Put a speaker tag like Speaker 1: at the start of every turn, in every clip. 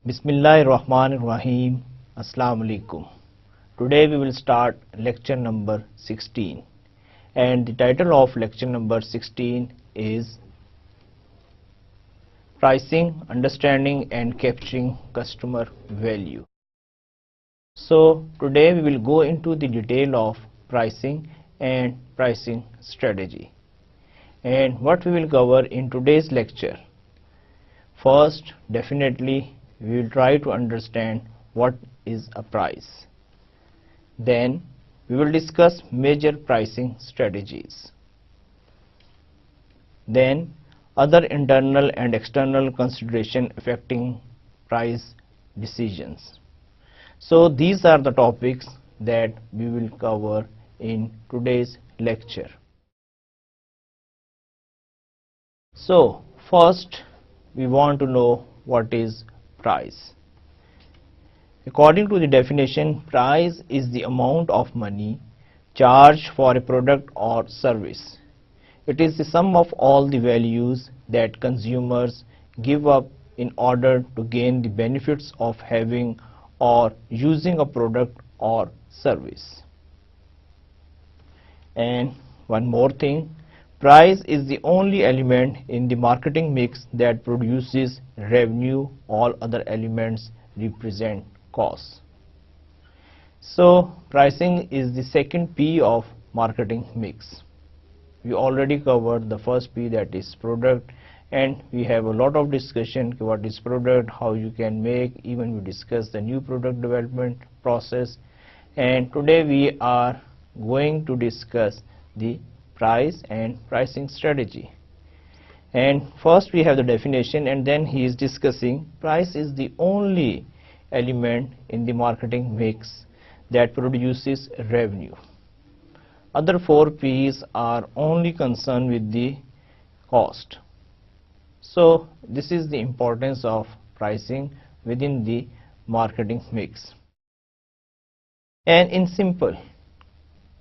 Speaker 1: Bismillahirrahmanirrahim. Assalamu alaikum. Today we will start lecture number 16, and the title of lecture number 16 is Pricing, Understanding and Capturing Customer Value. So today we will go into the detail of pricing and pricing strategy, and what we will cover in today's lecture. First, definitely we will try to understand what is a price. Then we will discuss major pricing strategies. Then other internal and external consideration affecting price decisions. So these are the topics that we will cover in today's lecture. So first we want to know what is price. According to the definition, price is the amount of money charged for a product or service. It is the sum of all the values that consumers give up in order to gain the benefits of having or using a product or service. And one more thing, price is the only element in the marketing mix that produces revenue. All other elements represent costs. So pricing is the second P of marketing mix. We already covered the first P, that is product, and we have a lot of discussion what is product, how you can make, even we discuss the new product development process. And today we are going to discuss the price and pricing strategy. And first we have the definition, and then he is discussing price is the only element in the marketing mix that produces revenue. Other four P's are only concerned with the cost. So this is the importance of pricing within the marketing mix. And in simple,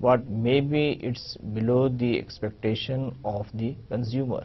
Speaker 1: but maybe it's below the expectation of the consumer,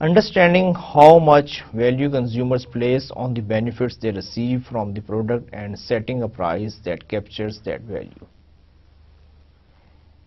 Speaker 1: Understanding how much value consumers place on the benefits they receive from the product and setting a price that captures that value.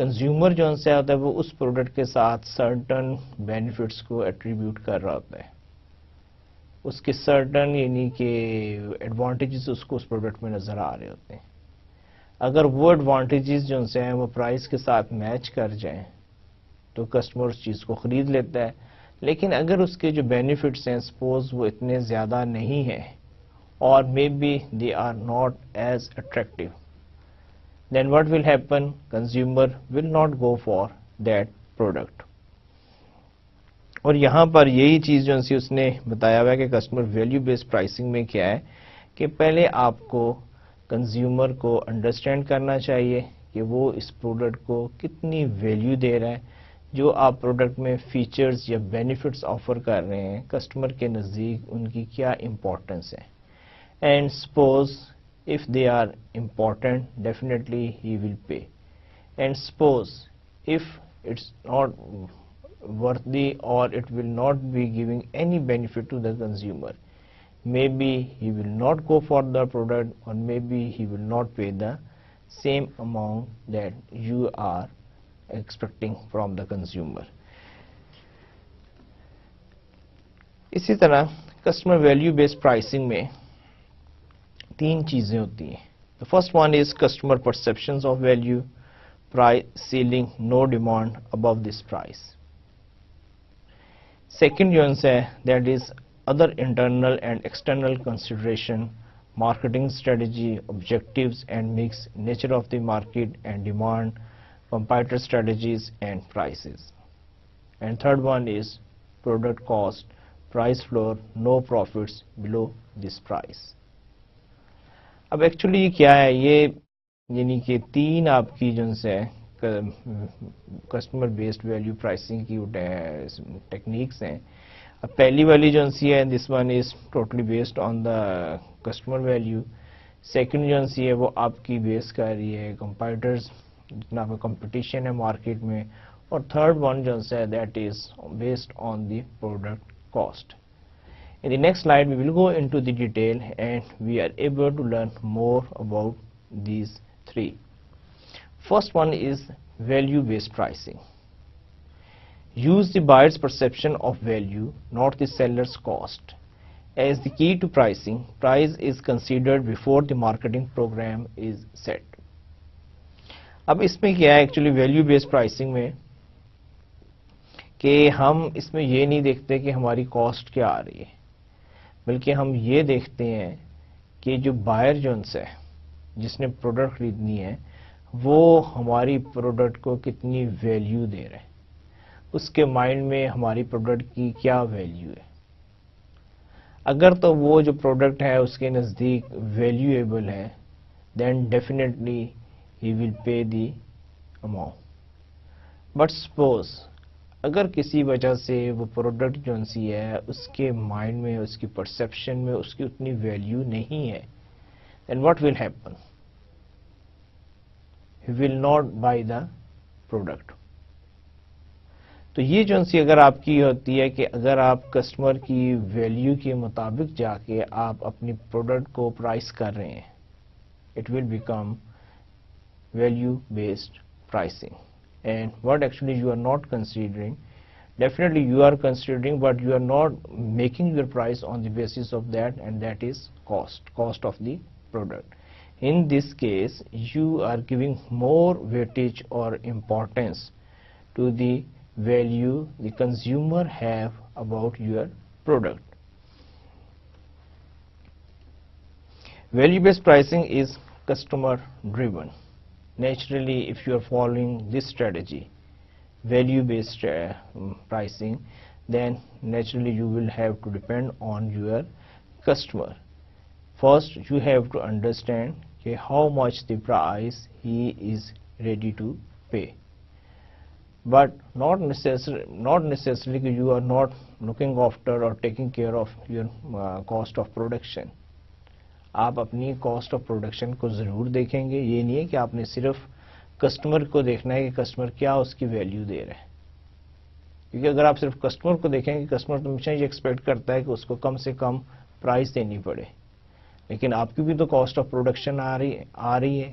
Speaker 1: Consumer جو سے ہوتا ہے وہ اس product کے ساتھ certain benefits کو attribute کر رہا ہوتا ہے، اس کے سرٹن یعنی کہ ایڈوانٹیجز اس کو اس پروڈکٹ میں نظر آ رہے ہوتے ہیں. اگر وہ ایڈوانٹیجز جو سے ہیں وہ پرائز کے ساتھ میچ کر جائیں تو کسٹمر اس چیز کو خرید لیتا ہے. لیکن اگر اس کے جو بینیفٹس ہیں سپوز وہ اتنے زیادہ نہیں ہیں اور maybe they are not as attractive, then what will happen? Consumer will not go for that product. اور یہاں پر یہی چیز جو اس نے بتایا ہوا ہے کہ کسٹمر ویلیو بیسڈ پرائسنگ میں کیا ہے کہ پہلے آپ کو کنزیومر کو انڈرسٹینڈ کرنا چاہیے کہ وہ اس پروڈکٹ کو کتنی ویلیو دے رہا ہے. جو آپ پروڈکٹ میں فیچرز یا بینیفٹس آفر کر رہے ہیں کسٹمر کے نزدیک ان کی کیا امپورٹنس ہے. And suppose if they are important, definitely he will pay. And suppose if it's not worthy or it will not be giving any benefit to the consumer, maybe he will not go for the product or maybe he will not pay the same amount that you are expecting from the consumer. اسی طرح customer value based pricing میں تین چیزیں ہوتی ہیں. The first one is customer perceptions of value, price ceiling, no demand above this price. Second جو ہے that is other internal and external consideration, marketing strategy, objectives and mix, nature of the market and demand, competitor strategies and prices. And third one is product cost, price floor, no profits below this price. اب actually یہ کیا ہے، یہ یعنی کہ تین آپ کی جو سے کسٹمر بیسڈ ویلیو پرائسنگ کی ٹیکنیکس ہیں. اب پہلی والی جو سی ہے this one is totally based on the customer value. Second جو سی ہے وہ آپ کی بیس کر رہی ہے کمپیٹیٹرز، جتنا آپ کا کمپٹیشن ہے مارکیٹ میں. اور تھرڈ ون جو ہے that is based on the product cost. In the next slide, we will go into the detail and we are able to learn more about these three. First one is value-based pricing. Use the buyer's perception of value, not the seller's cost, as the key to pricing. Price is considered before the marketing program is set. اب اس میں کیا ہے actually value based pricing میں کہ ہم اس میں یہ نہیں دیکھتے کہ ہماری کاسٹ کیا آ رہی ہے، بلکہ ہم یہ دیکھتے ہیں کہ جو بائر جو ہے جس نے پروڈکٹ خریدنی ہے وہ ہماری پروڈکٹ کو کتنی ویلیو دے رہے ہیں، اس کے مائنڈ میں ہماری پروڈکٹ کی کیا ویلیو ہے. اگر تو وہ جو پروڈکٹ ہے اس کے نزدیک ویلیویبل ہے then definitely he will pay the amount. But suppose اگر کسی وجہ سے وہ پروڈکٹ جو سی ہے اس کے مائنڈ میں اس کی پرسیپشن میں اس کی اتنی ویلیو نہیں ہے then what will happen? He will not buy the product. تو یہ جو سی اگر آپ کی ہوتی ہے کہ اگر آپ کسٹمر کی ویلیو کے مطابق جا کے آپ اپنی پروڈکٹ کو پرائس کر رہے ہیں it will become value based pricing. And what actually you are not considering, definitely you are considering, but you are not making your price on the basis of that, and that is cost of the product. In this case you are giving more weightage or importance to the value the consumer have about your product. Value based pricing is customer driven. Naturally, if you are following this strategy, value-based pricing, then naturally you will have to depend on your customer. First, you have to understand how much the price he is ready to pay. But not necessarily you are not looking after or taking care of your cost of production. آپ اپنی cost of production کو ضرور دیکھیں گے. یہ نہیں ہے کہ آپ نے صرف کسٹمر کو دیکھنا ہے کہ کسٹمر کیا اس کی ویلیو دے رہا ہے، کیونکہ اگر آپ صرف کسٹمر کو دیکھیں گے کسٹمر تو ہمیشہ یہ ایکسپیکٹ کرتا ہے کہ اس کو کم سے کم پرائز دینی پڑے، لیکن آپ کی بھی تو کاسٹ آف پروڈکشن آ رہی ہے.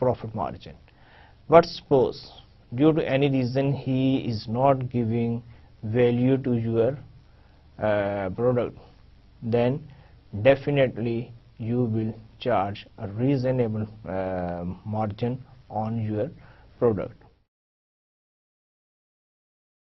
Speaker 1: profit margin. But suppose due to any reason he is not giving value to your product, then definitely you will charge a reasonable margin on your product.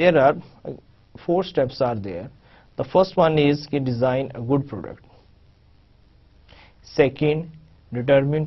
Speaker 1: there are 4 steps are there. The first one is to design a good product. Second, determine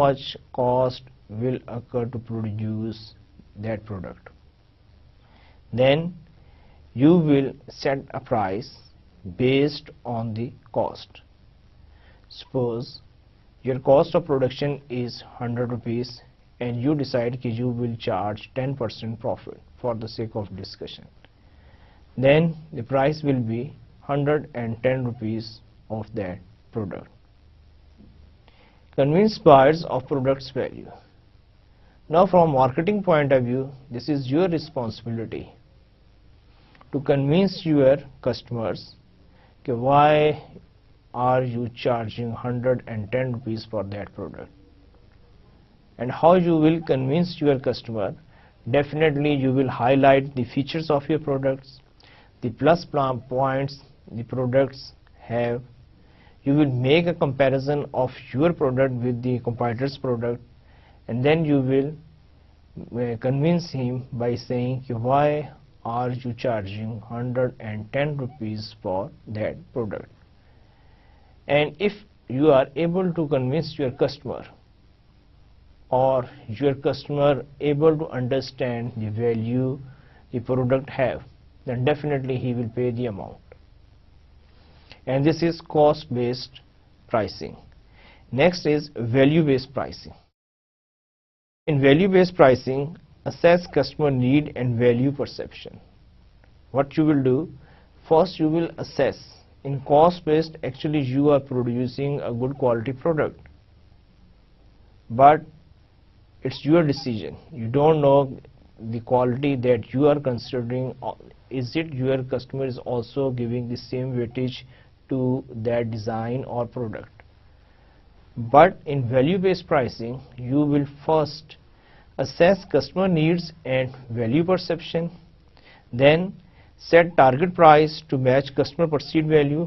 Speaker 1: much cost will occur to produce that product. Then you will set a price based on the cost. Suppose your cost of production is 100 rupees and you decide that you will charge 10% profit for the sake of discussion. Then the price will be 110 rupees of that product. Convince buyers of product's value. Now from marketing point of view, this is your responsibility to convince your customers that why are you charging 110 rupees for that product. And how you will convince your customer? Definitely you will highlight the features of your products, the plus points the products have. You will make a comparison of your product with the competitor's product, and then you will convince him by saying why are you charging 110 rupees for that product. And if you are able to convince your customer, or your customer able to understand the value the product have, then definitely he will pay the amount. And this is cost based pricing. Next is value based pricing. In value based pricing, assess customer need and value perception. What you will do, first you will assess. In cost based, actually you are producing a good quality product, but it's your decision. You don't know the quality that you are considering. Is it your customer is also giving the same weightage to that design or product? But in value based pricing, you will first assess customer needs and value perception, then set target price to match customer perceived value.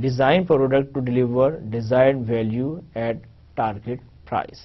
Speaker 1: design product to deliver desired value at target price.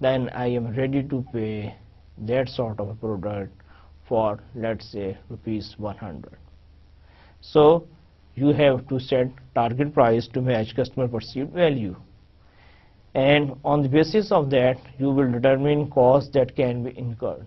Speaker 1: then I am ready to pay that sort of a product for, let's say, rupees 100. So you have to set target price to match customer perceived value, and on the basis of that you will determine cost that can be incurred.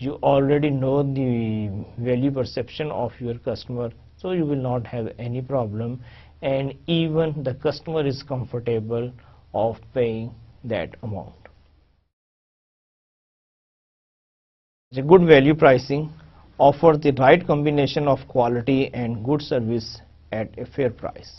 Speaker 1: you already know the value perception of your customer, so you will not have any problem, and even the customer is comfortable of paying that amount. The good value pricing offers the right combination of quality and good service at a fair price.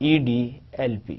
Speaker 1: EDLP,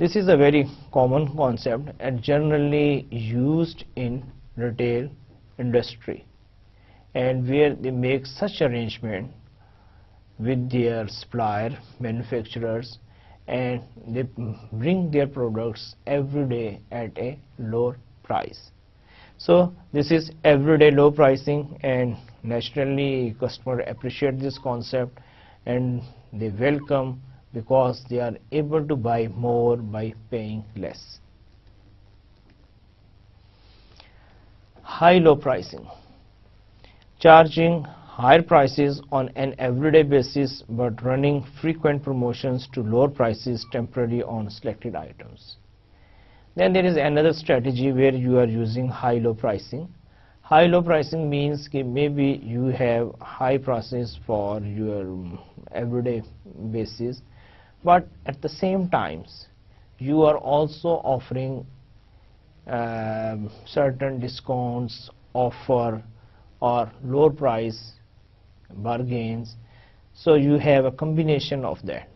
Speaker 1: this is a very common concept and generally used in retail industry, and where they make such arrangement with their supplier manufacturers, and they bring their products every day at a lower price. So this is everyday low pricing, and naturally customer appreciate this concept and they welcome, because they are able to buy more by paying less. High-low pricing, charging higher prices on an everyday basis but running frequent promotions to lower prices temporarily on selected items. Then there is another strategy where you are using high-low pricing. High-low pricing means that maybe you have high prices for your everyday basis, but at the same times you are also offering certain discounts, offer, or lower price bargains. So you have a combination of that.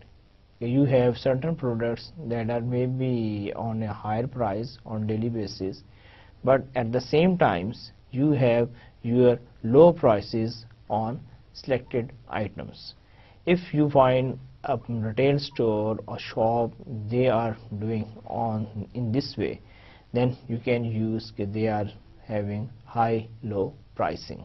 Speaker 1: You have certain products that are maybe on a higher price on daily basis, but at the same times you have your low prices on selected items. If you find a retail store or shop they are doing on in this way, then you can use that they are having high low pricing.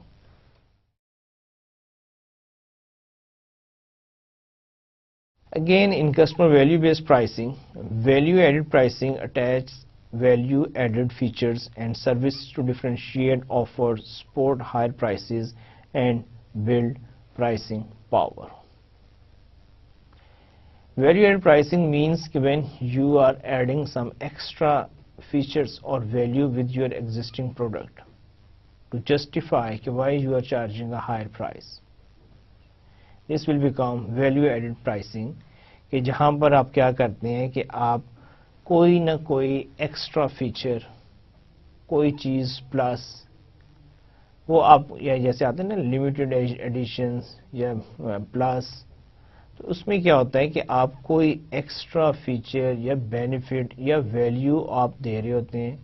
Speaker 1: Again, in customer value based pricing, value added pricing attaches value added features and services to differentiate offers, support higher prices, and build pricing power. Value added pricing means when you are adding some extra features or value with your existing product to justify why you are charging a higher price. This will become value added pricing, کہ جہاں پر آپ کیا کرتے ہیں کہ آپ کوئی نہ کوئی ایکسٹرا فیچر، کوئی چیز پلس، وہ آپ یا جیسے آتے ہیں نا لمیٹڈ ایڈیشنز یا پلس، تو اس میں کیا ہوتا ہے کہ آپ کوئی ایکسٹرا فیچر یا بینیفٹ یا ویلیو آپ دے رہے ہوتے ہیں،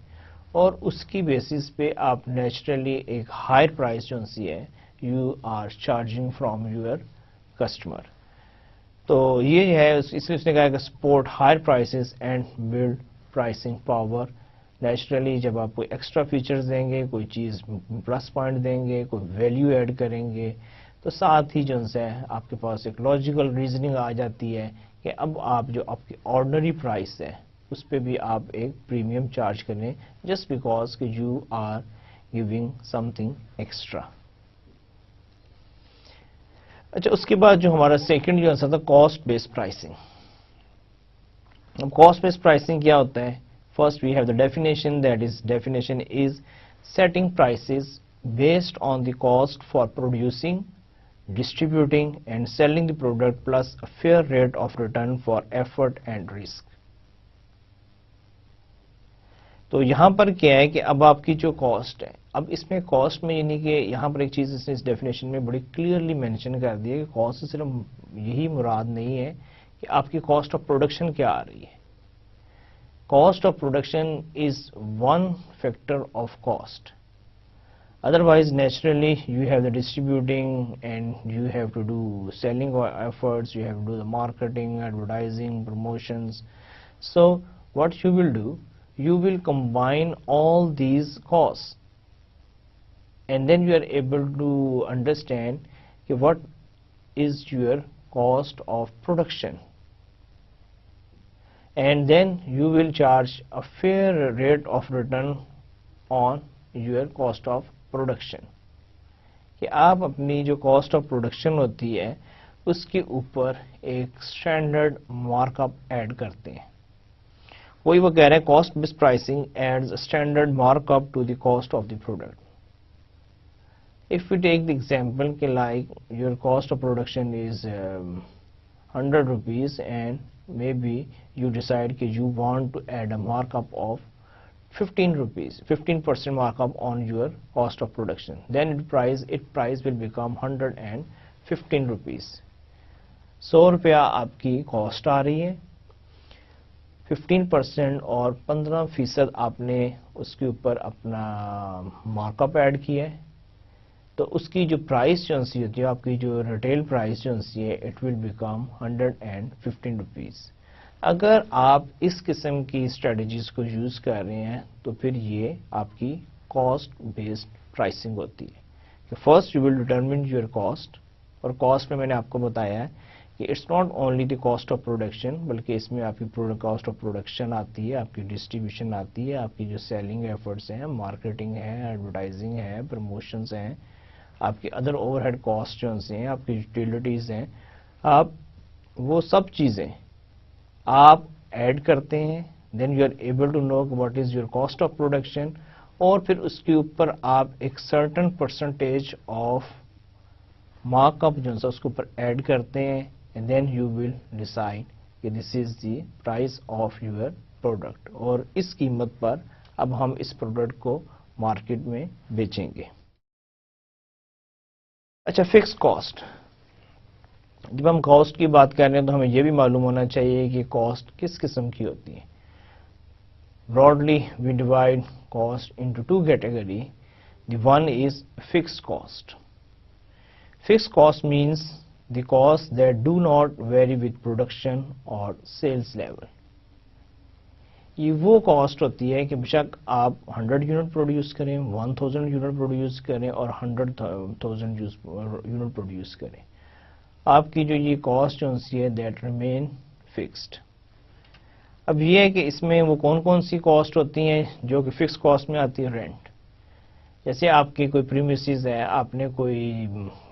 Speaker 1: اور اس کی بیسس پہ آپ نیچرلی ایک ہائر پرائز جو سی ہے you are charging from your customer. تو یہ ہے اس میں اس نے کہا کہ support higher prices and build pricing power. Naturally جب آپ کوئی ایکسٹرا فیچرز دیں گے، کوئی چیز پلس پوائنٹ دیں گے، کوئی ویلیو ایڈ کریں گے، تو ساتھ ہی جو ہے آپ کے پاس ایک لاجیکل ریزننگ آ جاتی ہے کہ اب آپ جو آپ کی آرڈنری پرائس ہے اس پہ بھی آپ ایک پریمیم چارج کریں جسٹ بیکاز کہ you are giving something extra. اچھا، اس کے بعد جو ہمارا سیکنڈ جو آنسر تھا کاسٹ بیسڈ پرائسنگ. اب کاسٹ بیسڈ پرائسنگ کیا ہوتا ہے؟ First we have the definition, that is definition is setting prices based on the cost for producing, distributing and selling the product plus a fair rate of return for effort and risk. تو یہاں پر کیا ہے کہ اب آپ کی جو cost ہے، اب اس میں کاسٹ میں یعنی کہ یہاں پر ایک چیز اس نے اس ڈیفینیشن میں بڑی کلیئرلی مینشن کر دی ہے کہ کاسٹ سے صرف یہی مراد نہیں ہے کہ آپ کی کاسٹ آف پروڈکشن کیا آ رہی ہے. Cost of production is one factor of cost. Otherwise, naturally, you have the distributing and you have to do selling efforts, you have to do the marketing, advertising, promotions. So, what you will do, you will combine all these costs and then you are able to understand what is your cost of production. And then you will charge a fair rate of return on your cost of production. کہ آپ اپنی جو cost of production ہوتی ہے اس کے اوپر ایک اسٹینڈرڈ مارک اپ ایڈ کرتے ہیں. وہی وہ کہہ رہے ہیں cost based pricing adds standard mark up to the cost of the product. If you take the example کہ like your cost of production is 100 rupees and maybe you decide کہ you want to add a markup of 15 rupees, 15% markup on your cost of production. Then its price will become 115 rupees. 100 روپیہ آپ کی cost آ رہی ہے، 15% اور 15% آپ نے اس کے اوپر اپنا مارک اپ ایڈ کیا ہے، تو اس کی جو پرائس جو سی ہوتی ہے آپ کی جو ریٹیل پرائس جو سی ہے اٹ ول بیکم 115 روپیز. اگر آپ اس قسم کی اسٹریٹجیز کو یوز کر رہے ہیں تو پھر یہ آپ کی کاسٹ بیسڈ پرائسنگ ہوتی ہے کہ first you will determine your cost. اور کاسٹ میں نے آپ کو بتایا ہے کہ it's not only the cost of production, بلکہ اس میں آپ کی کاسٹ آف پروڈکشن آتی ہے، آپ کی ڈسٹریبیوشن آتی ہے، آپ کی جو سیلنگ ایفرٹس ہیں، مارکیٹنگ ہے، ایڈورٹائزنگ ہے، پروموشنز ہیں، آپ کی ادر اوور ہیڈ کاسٹ جو ہیں، آپ کی یوٹیلیٹیز ہیں، آپ وہ سب چیزیں آپ ایڈ کرتے ہیں. Then you are able to know what is your cost of production, اور پھر اس کے اوپر آپ ایک certain percentage of mark up جو ہے اس کے اوپر ایڈ کرتے ہیں. And then you will decide کہ this is the price of your product, اور اس قیمت پر اب ہم اس پروڈکٹ کو مارکیٹ میں بیچیں گے. اچھا، فکس کاسٹ. جب ہم کاسٹ کی بات کر رہے ہیں تو ہمیں یہ بھی معلوم ہونا چاہیے کہ کاسٹ کس قسم کی ہوتی ہے. Broadly we divide cost into two category. The one is fix cost. Fix cost means the cost that do not vary with production اور سیلس لیول. یہ وہ کاسٹ ہوتی ہے کہ بے شک آپ 100 یونٹ پروڈیوس کریں، 1000 یونٹ پروڈیوس کریں اور 100,000 یونٹ پروڈیوس کریں، آپ کی جو یہ کاسٹ ہے دیٹ ریمین فکسڈ. اب یہ ہے کہ اس میں وہ کون کون سی کاسٹ ہوتی ہیں جو کہ فکس کاسٹ میں آتی ہے. رینٹ، جیسے آپ کی کوئی پریمیسز ہے، آپ نے کوئی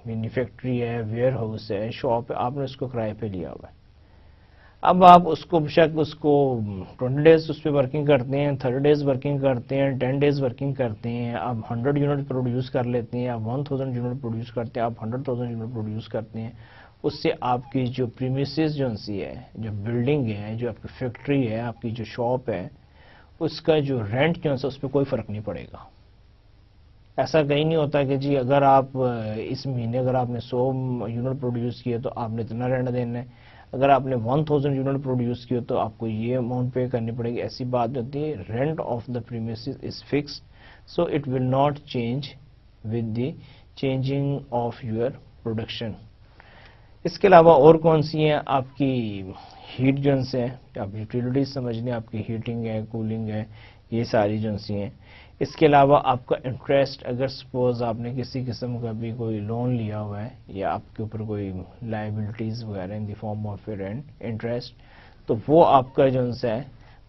Speaker 1: مینوفیکچری ہے، ویئر ہاؤس ہے، شاپ ہے، آپ نے اس کو کرائے پہ لیا ہوا ہے. اب آپ اس کو بشک اس کو 20 ڈیز اس پہ ورکنگ کرتے ہیں، 30 ڈیز ورکنگ کرتے ہیں، 10 ڈیز ورکنگ کرتے ہیں، آپ 100 یونٹ پروڈیوس کر لیتے ہیں، آپ 1000 یونٹ پروڈیوس کرتے ہیں، آپ 100,000 یونٹ پروڈیوس کرتے ہیں. اس سے آپ کی جو پریمیسز جو ہے، جو بلڈنگ ہے، جو آپ کی فیکٹری ہے، آپ کی جو شاپ ہے، اس کا جو رینٹ جو ہے اس پہ کوئی فرق نہیں پڑے گا. ایسا کہیں نہیں ہوتا کہ جی اگر آپ اس مہینے اگر آپ نے 100 یونٹ پروڈیوس کیے تو آپ نے اتنا رینٹ دینا ہے، اگر آپ نے 1000 یونٹ پروڈیوس کیے تو آپ کو یہ اماؤنٹ پے کرنی پڑے گی. ایسی بات ہوتی ہے. Rent of the premises is fixed, so it will not change with the changing of your production. اس کے علاوہ اور کون سی ہیں؟ آپ کی ہیٹ جنس ہے، آپ یوٹیلیٹیز سمجھ لیں، آپ کی ہیٹنگ ہے، کولنگ ہے، یہ ساری جنسی ہیں. اس کے علاوہ آپ کا انٹرسٹ، اگر سپوز آپ نے کسی قسم کا بھی کوئی لون لیا ہوا ہے یا آپ کے اوپر کوئی لائبلٹیز وغیرہ ان دی فارم آف رینٹ انٹرسٹ، تو وہ آپ کا جو ہے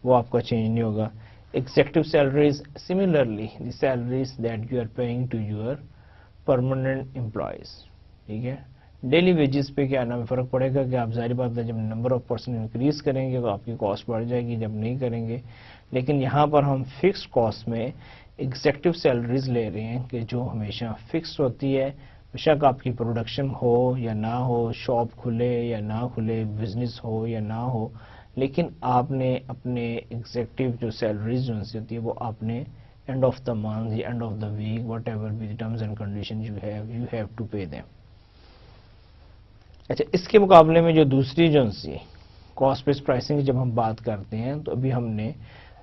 Speaker 1: وہ آپ کا چینج نہیں ہوگا. Executive salaries, similarly the salaries that you are paying to your permanent employees. ٹھیک ہے، ڈیلی ویجز پہ کیا نام فرق پڑے گا کہ آپ ظاہر بات ہے جب نمبر آف پرسن انکریز کریں گے تو آپ کی کاسٹ بڑھ جائے گی، جب نہیں کریں گے. لیکن یہاں پر ہم فکس کاسٹ میں ایگزیکٹو سیلریز لے رہے ہیں کہ جو ہمیشہ فکس ہوتی ہے. بے شک آپ کی پروڈکشن ہو یا نہ ہو، شاپ کھلے یا نہ کھلے، بزنس ہو یا نہ ہو، لیکن آپ نے اپنے ایگزیکٹو جو سیلریز جو ہوتی ہے وہ آپ نے اینڈ آف دا منتھ یا end of the week whatever be the terms and condition you have to pay them. اچھا، اس کے مقابلے میں جو دوسری جو کاسٹ بیس پرائسنگ کی جب ہم بات کرتے ہیں تو ابھی ہم نے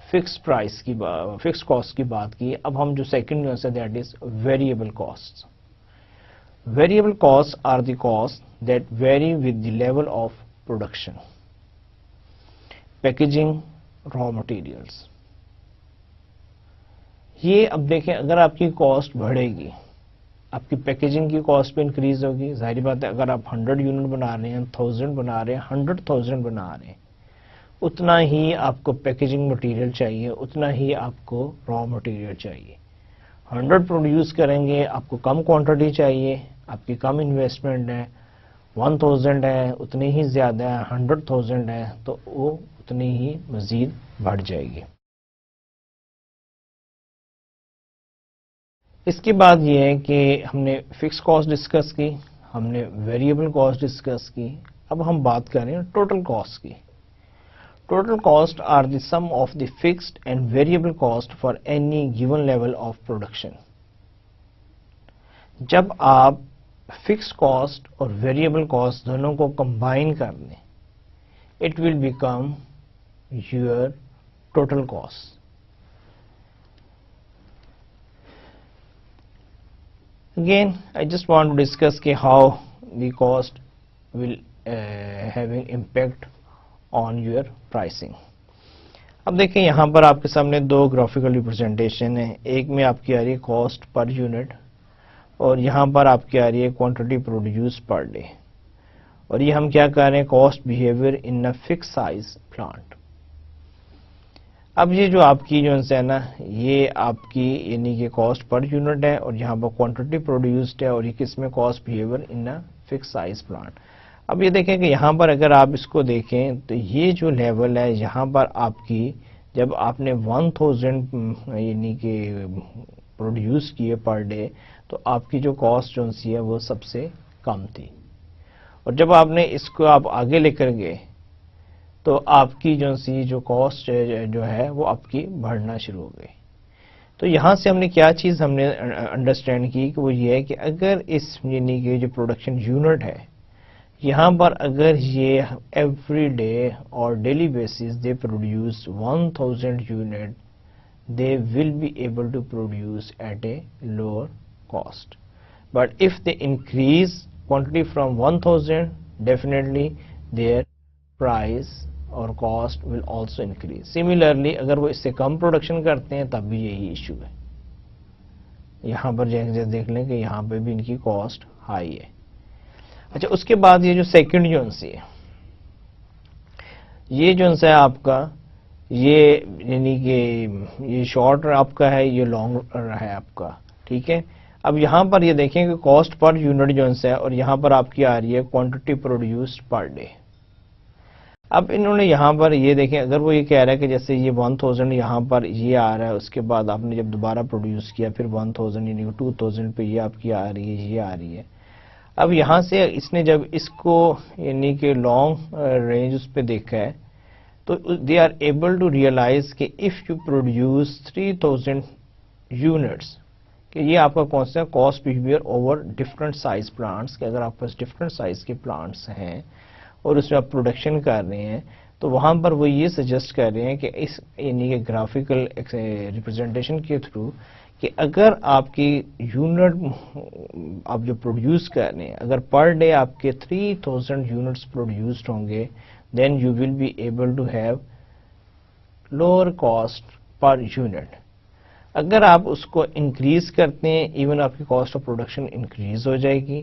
Speaker 1: فکس کاسٹ کی بات کی. اب ہم جو سیکنڈ جو ہے that is variable cost. Variable cost are the cost that vary with the level of production, packaging, raw materials. یہ اب دیکھیں اگر آپ کی کاسٹ بڑھے گی، آپ کی پیکیجنگ کی کاسٹ پہ انکریز ہوگی. ظاہری بات ہے اگر آپ 100 یونٹ بنا رہے ہیں، 1000 بنا رہے ہیں، 100,000 بنا رہے ہیں، اتنا ہی آپ کو پیکیجنگ مٹیریل چاہیے، اتنا ہی آپ کو را مٹیریل چاہیے. 100 پروڈیوس کریں گے، آپ کو کم کوانٹٹی چاہیے، آپ کی کم انویسٹمنٹ ہے. 1000 ہے، اتنی ہی زیادہ ہے. 100,000 ہے تو وہ اتنی ہی مزید بڑھ جائے گی. اس کے بعد یہ ہے کہ ہم نے فکس کاسٹ ڈسکس کی، ہم نے ویریبل کاسٹ ڈسکس کی. اب ہم بات کریں ٹوٹل کاسٹ کی. Total cost are the sum of the fixed and variable cost for any given level of production. جب آپ فکس کاسٹ اور ویریبل کاسٹ دونوں کو کمبائن کر لیں، it will become your total cost. Again, I just want to discuss how the cost will having impact on your pricing. اب دیکھیں یہاں پر آپ کے سامنے دو گرافیکل ریپرزنٹیشن ہیں. ایک میں آپ کی آ رہی ہے کاسٹ پر یونٹ اور یہاں پر آپ کی آ رہی ہے کوانٹٹی پروڈیوس پر ڈے. اور یہ ہم کیا کر رہے ہیں؟ Cost behaviour in a fix size plant. اب یہ جو آپ کی جو ہے نا یہ آپ کی یعنی کہ کاسٹ پر یونٹ ہے اور یہاں پر کوانٹٹی پروڈیوسڈ ہے اور یہ کس میں cost behaviour in a fix size plant. اب یہ دیکھیں کہ یہاں پر اگر آپ اس کو دیکھیں تو یہ جو لیول ہے یہاں پر آپ کی جب آپ نے 1000 یعنی کہ پروڈیوس کیے پر ڈے تو آپ کی جو کاسٹ جو سی ہے وہ سب سے کم تھی. اور جب آپ نے اس کو آپ آگے لے کر گئے تو آپ کی جو سی جو کاسٹ جو ہے وہ آپ کی بڑھنا شروع ہو گئی. تو یہاں سے ہم نے کیا چیز ہم نے انڈرسٹینڈ کی کہ وہ یہ ہے کہ اگر اس یعنی کہ جو پروڈکشن یونٹ ہے یہاں پر اگر یہ ایوری ڈے اور daily basis they produce 1000 unit they will be able to produce at a lower cost. But if they increase quantity from 1000, definitely their price or cost will also increase. Similarly, اگر وہ اس سے کم production کرتے ہیں تب بھی یہی issue ہے. یہاں پر جیسے دیکھ لیں کہ یہاں پہ بھی ان کی کاسٹ ہائی ہے. اچھا اس کے بعد یہ جو سیکنڈ جونسی ہے یہ جونس ہے آپ کا یہ یعنی کہ یہ شارٹ آپ کا ہے یہ لانگ ہے آپ کا ٹھیک ہے. اب یہاں پر یہ دیکھیں کہ کاسٹ پر یونٹ جونس ہے اور یہاں پر آپ کی آ رہی ہے کوانٹٹی پروڈیوسڈ پر ڈے. اب انہوں نے یہاں پر یہ دیکھیں اگر وہ یہ کہہ رہا ہے کہ جیسے یہ 1000 یہاں پر یہ آ رہا ہے اس کے بعد آپ نے جب دوبارہ پروڈیوس کیا پھر 1000 یعنی 2000 پہ یہ آپ کی آ رہی ہے یہ آ رہی ہے. اب یہاں سے اس نے جب اس کو یعنی کہ لانگ رینج اس پہ دیکھا ہے تو they are able to realise کہ اف یو پروڈیوس 3000 یونٹس کہ یہ آپ کا کون سا cost behaviour over different size plants کہ اگر آپ کے پاس ڈفرنٹ سائز کے پلانٹس ہیں اور اس میں آپ پروڈکشن کر رہے ہیں تو وہاں پر وہ یہ سجیسٹ کر رہے ہیں کہ اس یعنی کہ گرافیکل ریپرزنٹیشن کے تھرو کہ اگر آپ کی یونٹ آپ جو پروڈیوس کر رہے ہیں اگر پر ڈے آپ کے 3000 یونٹس پروڈیوسڈ ہوں گے then you will be able to have lower cost per unit. اگر آپ اس کو انکریز کرتے ہیں ایون آپ کی کاسٹ آف پروڈکشن انکریز ہو جائے گی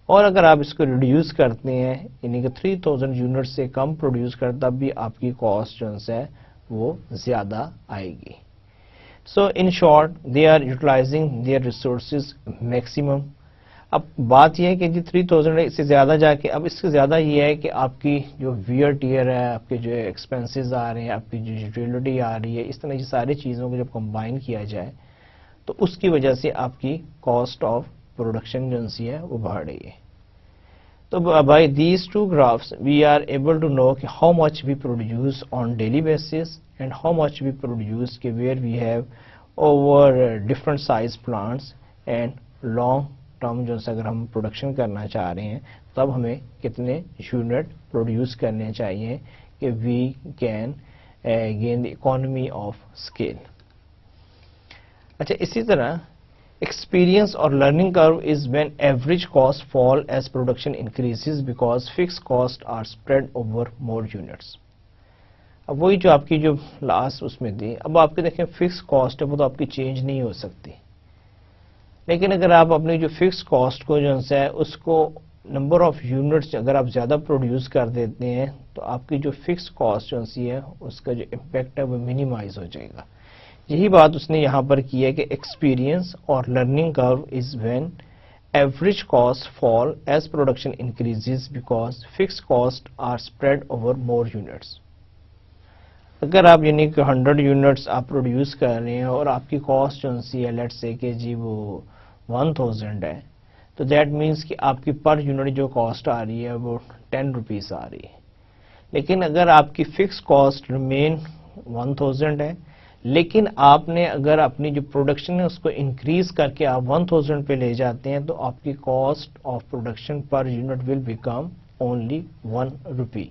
Speaker 1: اور اگر آپ اس کو ریڈیوس کرتے ہیں یعنی کہ 3000 یونٹ سے کم پروڈیوس کرتا تب بھی آپ کی کاسٹ جو ہے وہ زیادہ آئے گی. So in short they are utilising their resources maximum. اب بات یہ ہے کہ جی 3000 اس سے زیادہ جا کے اب اس سے زیادہ یہ ہے کہ آپ کی جو ویئر ٹیئر ہے آپ کے جو ایکسپینسز آ رہے ہیں آپ کی جو یوٹیلٹی آ رہی ہے اس طرح کی ساری چیزوں کو جب کمبائن کیا جائے تو اس کی وجہ سے آپ کی کاسٹ آف پروڈکشن جو ہے وہ بڑھ رہی ہے. تو by these two graphs we are able to know کہ how much we produce on daily basis and how much we produce کہ where we have over different size plants and long term جو اگر ہم production کرنا چاہ رہے ہیں تب ہمیں کتنے یونٹ پروڈیوس کرنے چاہیے کہ we can gain the economy of scale. اچھا اسی طرح ایکسپیرئنس اور learning curve is when average cost fall as production increases because fix cost are spread over more units. اب وہی جو آپ کی جو لاسٹ اس میں تھی اب آپ کے دیکھیں فکس کاسٹ ہے وہ تو آپ کی چینج نہیں ہو سکتی لیکن اگر آپ اپنی جو فکس کاسٹ کو جو ہے اس کو نمبر آف یونٹس اگر آپ زیادہ پروڈیوس کر دیتے ہیں تو آپ کی جو فکس کاسٹ جو ہے اس کا جو امپیکٹ ہے وہ منیمائز ہو جائے گا. یہی بات اس نے یہاں پر کی ہے کہ ایکسپیرئنس اور learning curve is when average cost fall as production increases because fix cost are spread over more units. اگر آپ یعنی کہ 100 یونٹس آپ پروڈیوس کر رہے ہیں اور آپ کی کاسٹ جو ہے لیٹ سے کہ جی وہ 1000 ہے تو دیٹ مینس کہ آپ کی پر یونٹ جو کاسٹ آ رہی ہے وہ 10 روپیز آ رہی ہے. لیکن اگر آپ کی فکس کاسٹ ریمین 1000 ہے لیکن آپ نے اگر اپنی جو پروڈکشن ہے اس کو انکریز کر کے آپ 1000 پہ لے جاتے ہیں تو آپ کی cost of production per unit will become only 1 روپی.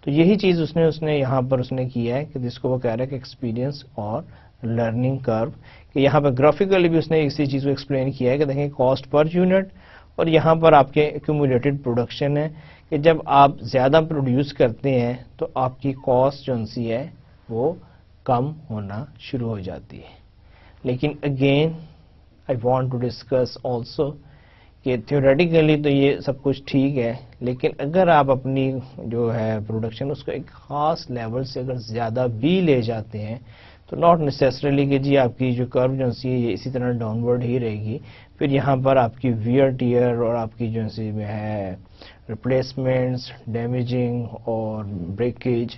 Speaker 1: تو یہی چیز اس نے یہاں پر اس نے کیا ہے کہ جس کو وہ کہہ رہا ہے کہ ایکسپیرئنس اور لرننگ کرو کہ یہاں پر گرافیکلی بھی اس نے اسی چیز کو ایکسپلین کیا ہے کہ دیکھیں کاسٹ پر یونٹ اور یہاں پر آپ کے ایکومولیٹڈ پروڈکشن ہے کہ جب آپ زیادہ پروڈیوس کرتے ہیں تو آپ کی کاسٹ جو ہے وہ کم ہونا شروع ہو جاتی ہے. لیکن again I want to discuss also کہ تھیوریٹیکلی تو یہ سب کچھ ٹھیک ہے لیکن اگر آپ اپنی جو ہے پروڈکشن اس کو ایک خاص لیول سے اگر زیادہ بھی لے جاتے ہیں تو ناٹ نیسیسریلی کہ جی آپ کی جو کرو جو یہ اسی طرح ڈاؤن ورڈ ہی رہے گی. پھر یہاں پر آپ کی ویئر ٹیئر اور آپ کی جو ہے ریپلیسمنٹس ڈیمیجنگ اور بریکیج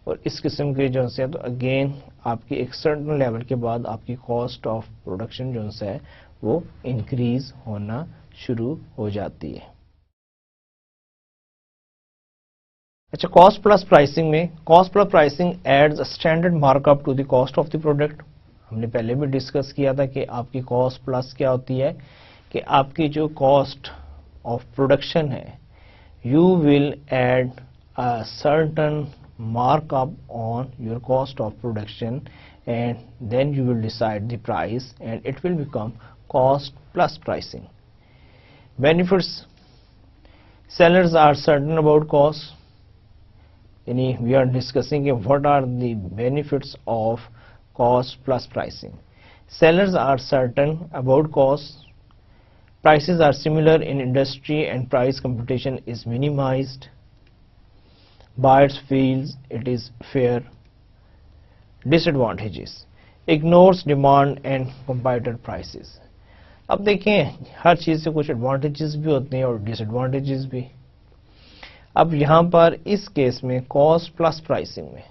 Speaker 1: اور اس قسم کے جو ہے تو اگین آپ کی ایک سرٹن لیول کے بعد آپ کی کاسٹ آف پروڈکشن جو ہے وہ انکریز ہونا شروع ہو جاتی ہے. اچھا کاسٹ پلس پرائسنگ میں cost plus pricing adds standard mark up to the cost of the product. ہم نے پہلے بھی ڈسکس کیا تھا کہ آپ کی کاسٹ پلس کیا ہوتی ہے کہ آپ کی جو کاسٹ آف پروڈکشن ہے you will add certain markup on your cost of production and then you will decide the price and it will become cost plus pricing. Benefits: sellers are certain about cost. We are discussing what are the benefits of cost plus pricing. Sellers are certain about cost. Prices are similar in industry and price competition is minimized. Buyers feels it is fair. Disadvantages: ignores demand and competitor prices. اب دیکھیں ہر چیز سے کچھ advantages بھی ہوتے ہیں اور ڈس advantages بھی. اب یہاں پر اس کیس میں کاسٹ پلس پرائسنگ میں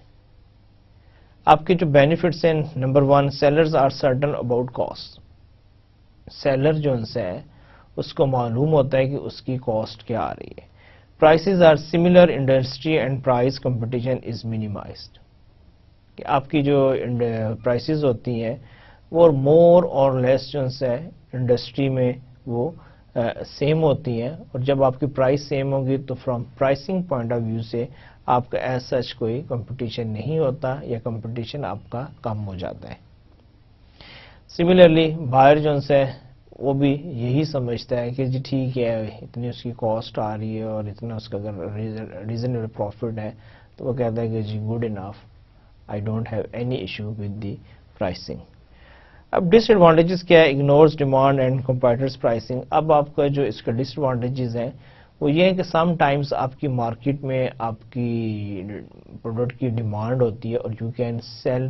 Speaker 1: آپ کے جو بینیفٹس ہیں، number 1 sellers are certain about cost. Seller جو ان سے ہے اس کو معلوم ہوتا ہے کہ اس کی کاسٹ کیا آ رہی ہے. Prices are similar industry and price competition is minimized. کہ آپ کی جو پرائسز ہوتی ہیں وہ مور اور لیس جو ہے انڈسٹری میں وہ سیم ہوتی ہیں، اور جب آپ کی پرائس سیم ہوگی تو from pricing point of view سے آپ کا ایز سچ کوئی کمپٹیشن نہیں ہوتا یا کمپٹیشن آپ کا کم ہو جاتا ہے. سملرلی بائر جو ہے وہ بھی یہی سمجھتا ہے کہ جی ٹھیک ہے اتنی اس کی کاسٹ آ رہی ہے اور اتنا اس کا اگر ریزنیبل پروفٹ ہے تو وہ کہتا ہے کہ جی good enough, I don't have any issue with the pricing. اب ڈس ایڈوانٹیجز کیا ہے؟ Ignores demand and competitors pricing. اب آپ کا جو اس کا ڈس ایڈوانٹیجز ہیں وہ یہ ہے کہ سم ٹائمز آپ کی مارکیٹ میں آپ کی پروڈکٹ کی ڈیمانڈ ہوتی ہے اور you can sell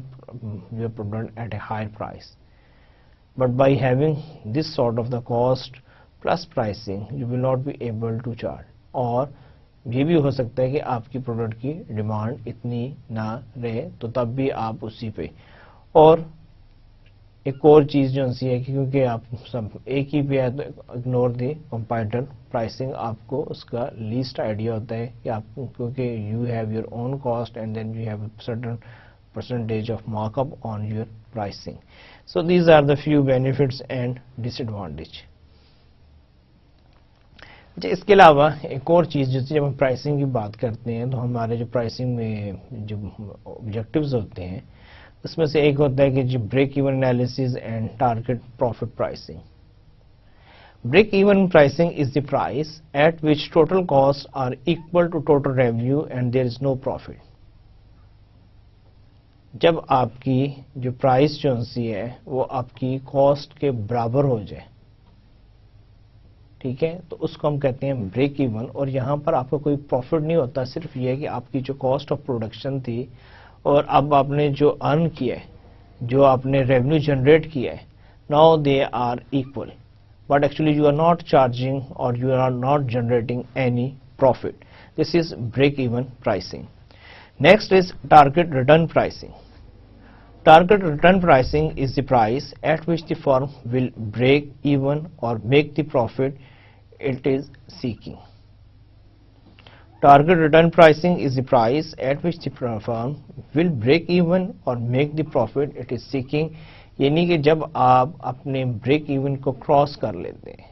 Speaker 1: your product at a higher price. But by having this sort of the cost plus pricing, you will not be able to charge. اور یہ بھی ہو سکتا ہے کہ آپ کی پروڈکٹ کی ڈیمانڈ اتنی نہ رہے تو تب بھی آپ اسی پہ. اور ایک اور چیز جو سی ہے کہ کیونکہ آپ سب ایک ہی پہ ہے تو اگنور دی کمپیٹر پرائسنگ، آپ کو اس کا لیسٹ آئیڈیا ہوتا ہے کہ آپ کیونکہ you have your own cost and then you have certain percentage of markup on your pricing. So these are the few benefits and disadvantage. اس کے علاوہ ایک اور چیز جیسے جب ہم پرائسنگ کی بات کرتے ہیں تو ہمارے جو پرائسنگ میں جو آبجیکٹیوز ہوتے ہیں اس میں سے ایک ہوتا ہے کہ جو break even analysis and target profit pricing. Break even pricing is the price at which total costs are equal to total revenue and there is no profit. جب آپ کی جو پرائس جو سی ہے وہ آپ کی کاسٹ کے برابر ہو جائے، ٹھیک ہے، تو اس کو ہم کہتے ہیں بریک ایون. اور یہاں پر آپ کا کوئی پروفٹ نہیں ہوتا، صرف یہ ہے کہ آپ کی جو کاسٹ آف پروڈکشن تھی اور اب آپ نے جو ارن کیا ہے، جو آپ نے ریونیو جنریٹ کیا ہے، now they are equal but actually you are not charging اور you are not generating any profit. This is break even pricing. Next is target return pricing. Target return pricing is the price at which the firm will break even or make the profit it is seeking. Target return pricing is the price at which the firm will break even or make the profit it is seeking. یعنی کہ جب آپ اپنے break even کو cross کر لیتے ہیں،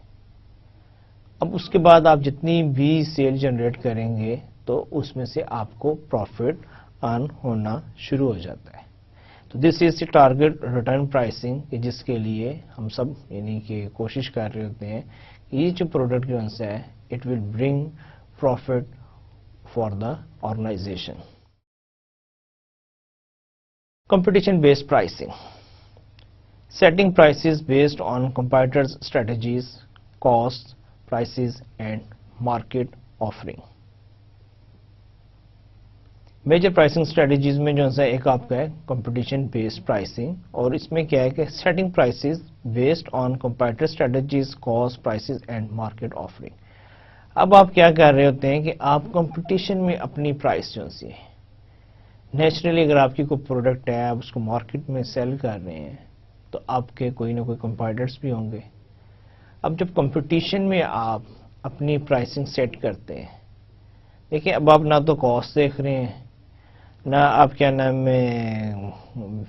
Speaker 1: اب اس کے بعد آپ جتنی بھی سیل جنریٹ کریں گے تو اس میں سے آپ کو پروفٹ ارن ہونا شروع ہو جاتا ہے. تو this is the target return pricing, جس کے لیے ہم سب یعنی کہ کوشش کر رہے ہوتے ہیں کہ یہ جو پروڈکٹ جو ہے it will bring profit for the organisation. Competition based pricing. Setting prices based on competitors strategies, cost, prices and market offering. Major pricing strategies میں جو ہے ایک آپ کا ہے کمپٹیشن بیسڈ پرائسنگ، اور اس میں کیا ہے کہ setting prices based on competitor strategies, cost, prices and market offering. اب آپ کیا کر رہے ہوتے ہیں کہ آپ کمپٹیشن میں اپنی پرائس جو سی ہے، نیچرلی اگر آپ کی کوئی پروڈکٹ ہے آپ اس کو مارکیٹ میں سیل کر رہے ہیں تو آپ کے کوئی نہ کوئی کمپیٹیٹرس بھی ہوں گے. اب جب کمپٹیشن میں آپ اپنی پرائسنگ سیٹ کرتے ہیں، دیکھیں اب آپ نہ تو کاسٹ دیکھ رہے ہیں، نہ آپ کیا نام ہے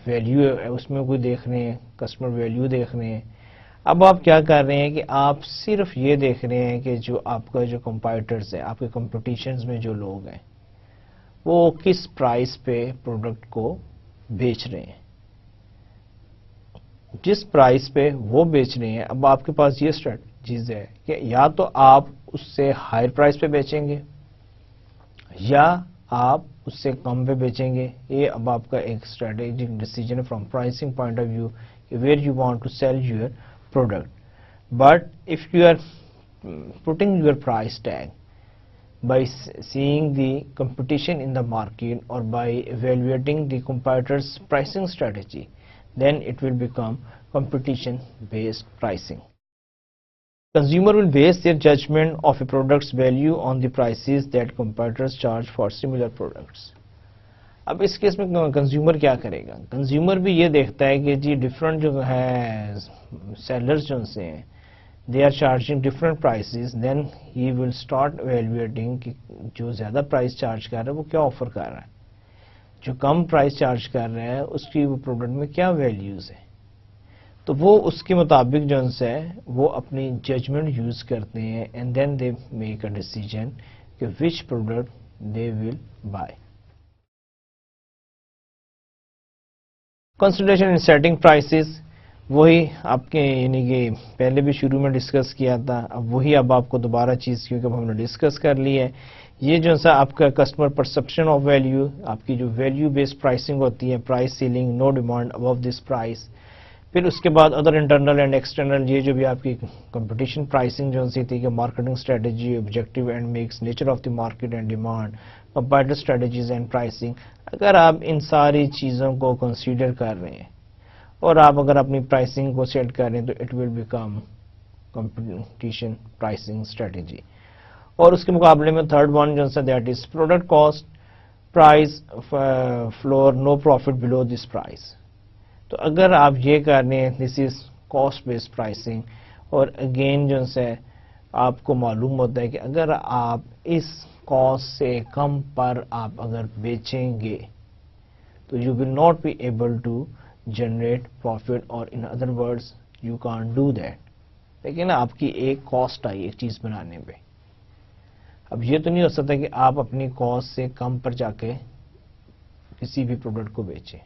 Speaker 1: ویلیو اس میں کوئی دیکھ رہے ہیں، کسٹمر ویلیو دیکھ رہے ہیں. اب آپ کیا کر رہے ہیں کہ آپ صرف یہ دیکھ رہے ہیں کہ جو آپ کا جو کمپیٹرز ہے، آپ کے کمپٹیشنز میں جو لوگ ہیں وہ کس پرائس پہ پروڈکٹ کو بیچ رہے ہیں. جس پرائس پہ وہ بیچ رہے ہیں، اب آپ کے پاس یہ اسٹریٹجیز ہے کہ یا تو آپ اس سے ہائر پرائس پہ بیچیں گے یا آپ اس سے کم پہ بیچیں گے. یہ اب آپ کا ایک اسٹریٹجک ڈیسیجن ہے from pricing point of view کہ where you want to sell your product. But if you are putting your price tag by seeing the competition in the market or by evaluating the competitors' pricing strategy, then it will become competition based pricing. Consumer will base their judgment of a product's value on the prices that competitors charge for similar products. اب اس case میں consumer کیا کرے گا؟ Consumer بھی یہ دیکھتا ہے کہ جی different جو ہے سیلرز جو سے ہیں they are charging different prices, then he will start evaluating کہ جو زیادہ پرائس چارج کر رہا ہے وہ کیا آفر کر رہا ہے، جو کم پرائس چارج کر رہا ہے اس کی وہ پروڈکٹ میں کیا ویلیوز ہے. تو وہ اس کے مطابق جو ہے وہ اپنی ججمنٹ یوز کرتے ہیں and then they make a decision کہ which product they will buy. Consideration in setting prices, وہی آپ کے یعنی کہ پہلے بھی شروع میں ڈسکس کیا تھا، اب وہی اب آپ کو دوبارہ چیز کیونکہ اب ہم نے ڈسکس کر لی ہے. یہ جو سا آپ کا کسٹمر پرسپشن آف ویلیو، آپ کی جو ویلیو بیسڈ پرائسنگ ہوتی ہے، پرائس سیلنگ، نو ڈیمانڈ ابو دس پرائس. پھر اس کے بعد ادر انٹرنل اینڈ ایکسٹرنل، یہ جو بھی آپ کی کمپٹیشن پرائسنگ جو سی تھی کہ marketing strategy, objective and Max, nature of the market and demand, competitor strategies and pricing. اگر آپ ان ساری چیزوں کو کنسیڈر کر رہے ہیں اور آپ اگر اپنی پرائسنگ کو سیٹ کر رہے ہیں تو it will become competition pricing strategy. اور اس کے مقابلے میں تھرڈ ون جو that is product cost price floor, no profit below this price. تو اگر آپ یہ کر رہے ہیں this is cost based pricing, اور اگین جو ہے آپ کو معلوم ہوتا ہے کہ اگر آپ اس کاسٹ سے کم پر آپ اگر بیچیں گے تو you will not be able to generate profit, اور in other words you can't do that. لیکن آپ کی ایک کاسٹ آئی ایک چیز بنانے پہ. اب یہ تو نہیں ہو سکتا کہ آپ اپنی کاسٹ سے کم پر جا کے کسی بھی پروڈکٹ کو بیچیں.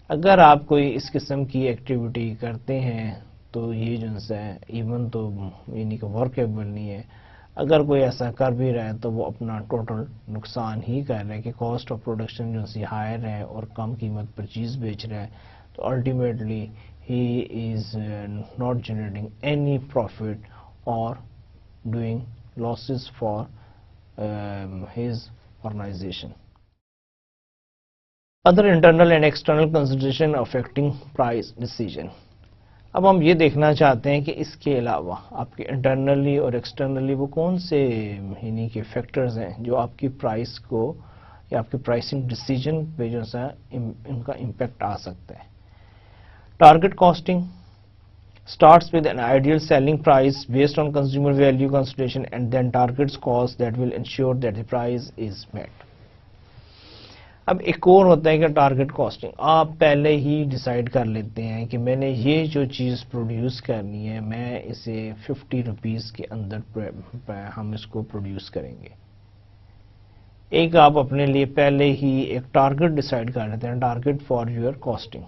Speaker 1: اگر آپ کوئی اس قسم کی ایکٹیویٹی کرتے ہیں تو یہ جو ہے ایون تو یعنی کہ ورکیبل نہیں ہے. اگر کوئی ایسا کر بھی رہا ہے تو وہ اپنا ٹوٹل نقصان ہی کر رہا ہے کہ کاسٹ آف پروڈکشن جو سی ہائر ہے اور کم قیمت پر چیز بیچ رہا ہے، تو ultimately he is not generating any profit اور doing losses for his organisation. Other internal and external consideration affecting price decision. اب ہم یہ دیکھنا چاہتے ہیں کہ اس کے علاوہ آپ کے انٹرنلی اور ایکسٹرنلی وہ کون سے یعنی کہ فیکٹرز ہیں جو آپ کی پرائس کو یا آپ کے پرائسنگ ڈیسیجن پہ جو ہے ان کا امپیکٹ آ سکتا ہے. Target costing starts with an ideal selling price based on consumer value consideration and then targets cost that will ensure that the price is met. اب ایک اور ہوتا ہے کہ ٹارگٹ کاسٹنگ. آپ پہلے ہی ڈیسائیڈ کر لیتے ہیں کہ میں نے یہ جو چیز پروڈیوس کرنی ہے میں اسے 50 روپیز کے اندر ہم اس کو پروڈیوس کریں گے. ایک آپ اپنے لیے پہلے ہی ایک ٹارگٹ ڈیسائیڈ کر لیتے ہیں، ٹارگٹ فار یور کاسٹنگ،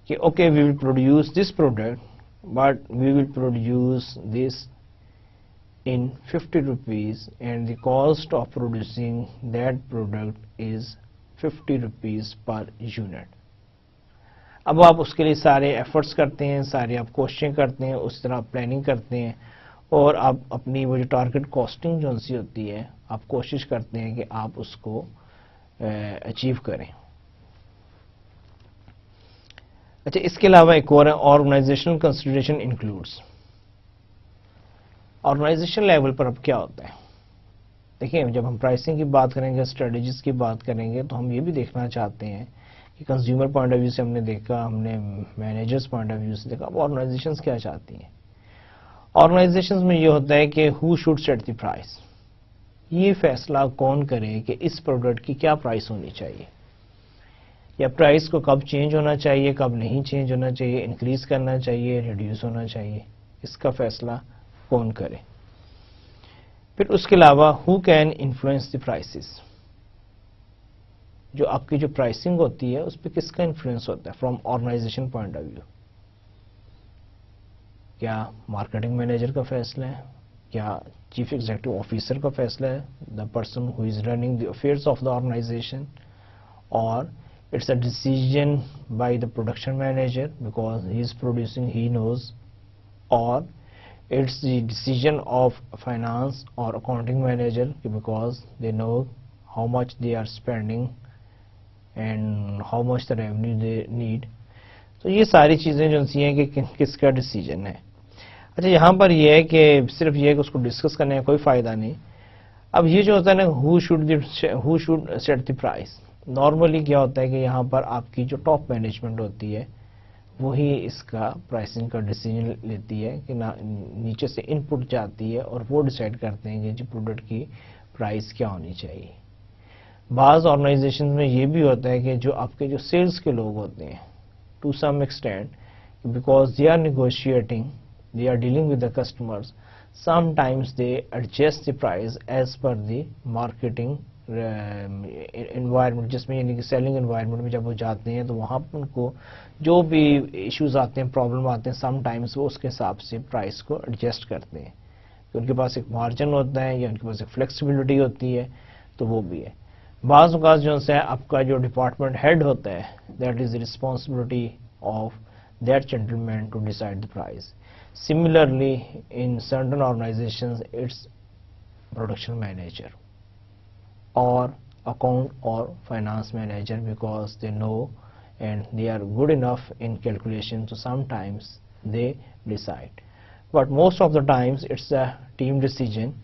Speaker 1: کہ okay we will produce this product but we will produce this in 50 rupees and the cost of producing that product is 50 rupees per unit. اب آپ اس کے لیے سارے ایفرٹس کرتے ہیں، سارے آپ کوششیں کرتے ہیں، اس طرح پلاننگ کرتے ہیں اور آپ اپنی وہ جو ٹارگٹ کاسٹنگ جو سی ہوتی ہے آپ کوشش کرتے ہیں کہ آپ اس کو اچیو کریں. اچھا، اس کے علاوہ ایک اور ہے organisational consideration includes. Organisation level پر اب کیا ہوتا ہے؟ دیکھیں، جب ہم پرائسنگ کی بات کریں گے، اسٹریٹجیز کی بات کریں گے، تو ہم یہ بھی دیکھنا چاہتے ہیں کہ کنزیومر پوائنٹ آف ویو سے ہم نے دیکھا، ہم نے مینیجرز پوائنٹ آف ویو سے دیکھا، اب آرگنائزیشنز کیا چاہتی ہیں. آرگنائزیشنز میں یہ ہوتا ہے کہ ہو شوڈ سیٹ دی پرائس. یہ فیصلہ کون کرے کہ اس پروڈکٹ کی کیا پرائس ہونی چاہیے، یا پرائس کو کب چینج ہونا چاہیے، کب نہیں چینج ہونا چاہیے، انکریز کرنا چاہیے، ریڈیوس ہونا چاہیے، اس کا فیصلہ کون کرے. پھر اس کے علاوہ who can influence the prices, جو آپ کی جو پرائسنگ ہوتی ہے اس پہ کس کا انفلوئنس ہوتا ہے from organisation point of view. کیا مارکیٹنگ مینیجر کا فیصلہ ہے، کیا چیف ایگزیکٹو آفیسر کا فیصلہ ہے، the person who is running the affairs of the organisation, اور it's a decision by the production manager because he is producing he knows, اور it's the decision of finance اور accounting manager because they know how much they are spending and how much the revenue they need. تو یہ ساری چیزیں جو ہیں کہ کس کا ڈیسیجن ہے. اچھا یہاں پر یہ ہے کہ صرف یہ کہ اس کو ڈسکس کرنے کا کوئی فائدہ نہیں. اب یہ جو ہوتا ہے نا who should set the price, normally کیا ہوتا ہے کہ یہاں پر آپ کی جو ٹاپ مینجمنٹ ہوتی ہے وہی اس کا پرائسنگ کا ڈیسیجن لیتی ہے کہ نیچے سے ان پٹ جاتی ہے اور وہ ڈیسائیڈ کرتے ہیں کہ جی پروڈکٹ کی پرائس کیا ہونی چاہیے. بعض آرگنائزیشن میں یہ بھی ہوتا ہے کہ جو آپ کے جو سیلز کے لوگ ہوتے ہیں to some extent because they are negotiating, they are dealing with the customers, sometimes they adjust the price as per the marketing environment، جس میں یعنی کہ سیلنگ انوائرمنٹ میں جب وہ جاتے ہیں تو وہاں ان کو جو بھی ایشوز آتے ہیں، پرابلم آتے ہیں، سم ٹائمز وہ اس کے حساب سے پرائس کو ایڈجسٹ کرتے ہیں کہ ان کے پاس ایک مارجن ہوتا ہے یا ان کے پاس ایک فلیکسیبلٹی ہوتی ہے، تو وہ بھی ہے. بعض اوقات جو ہے آپ کا جو ڈپارٹمنٹ ہیڈ ہوتا ہے that is the responsibility of that gentleman to decide the price. Similarly, in certain organizations, it's production manager or account or finance manager because they know and they are good enough in calculation, so sometimes they decide. But most of the times, it's a team decision.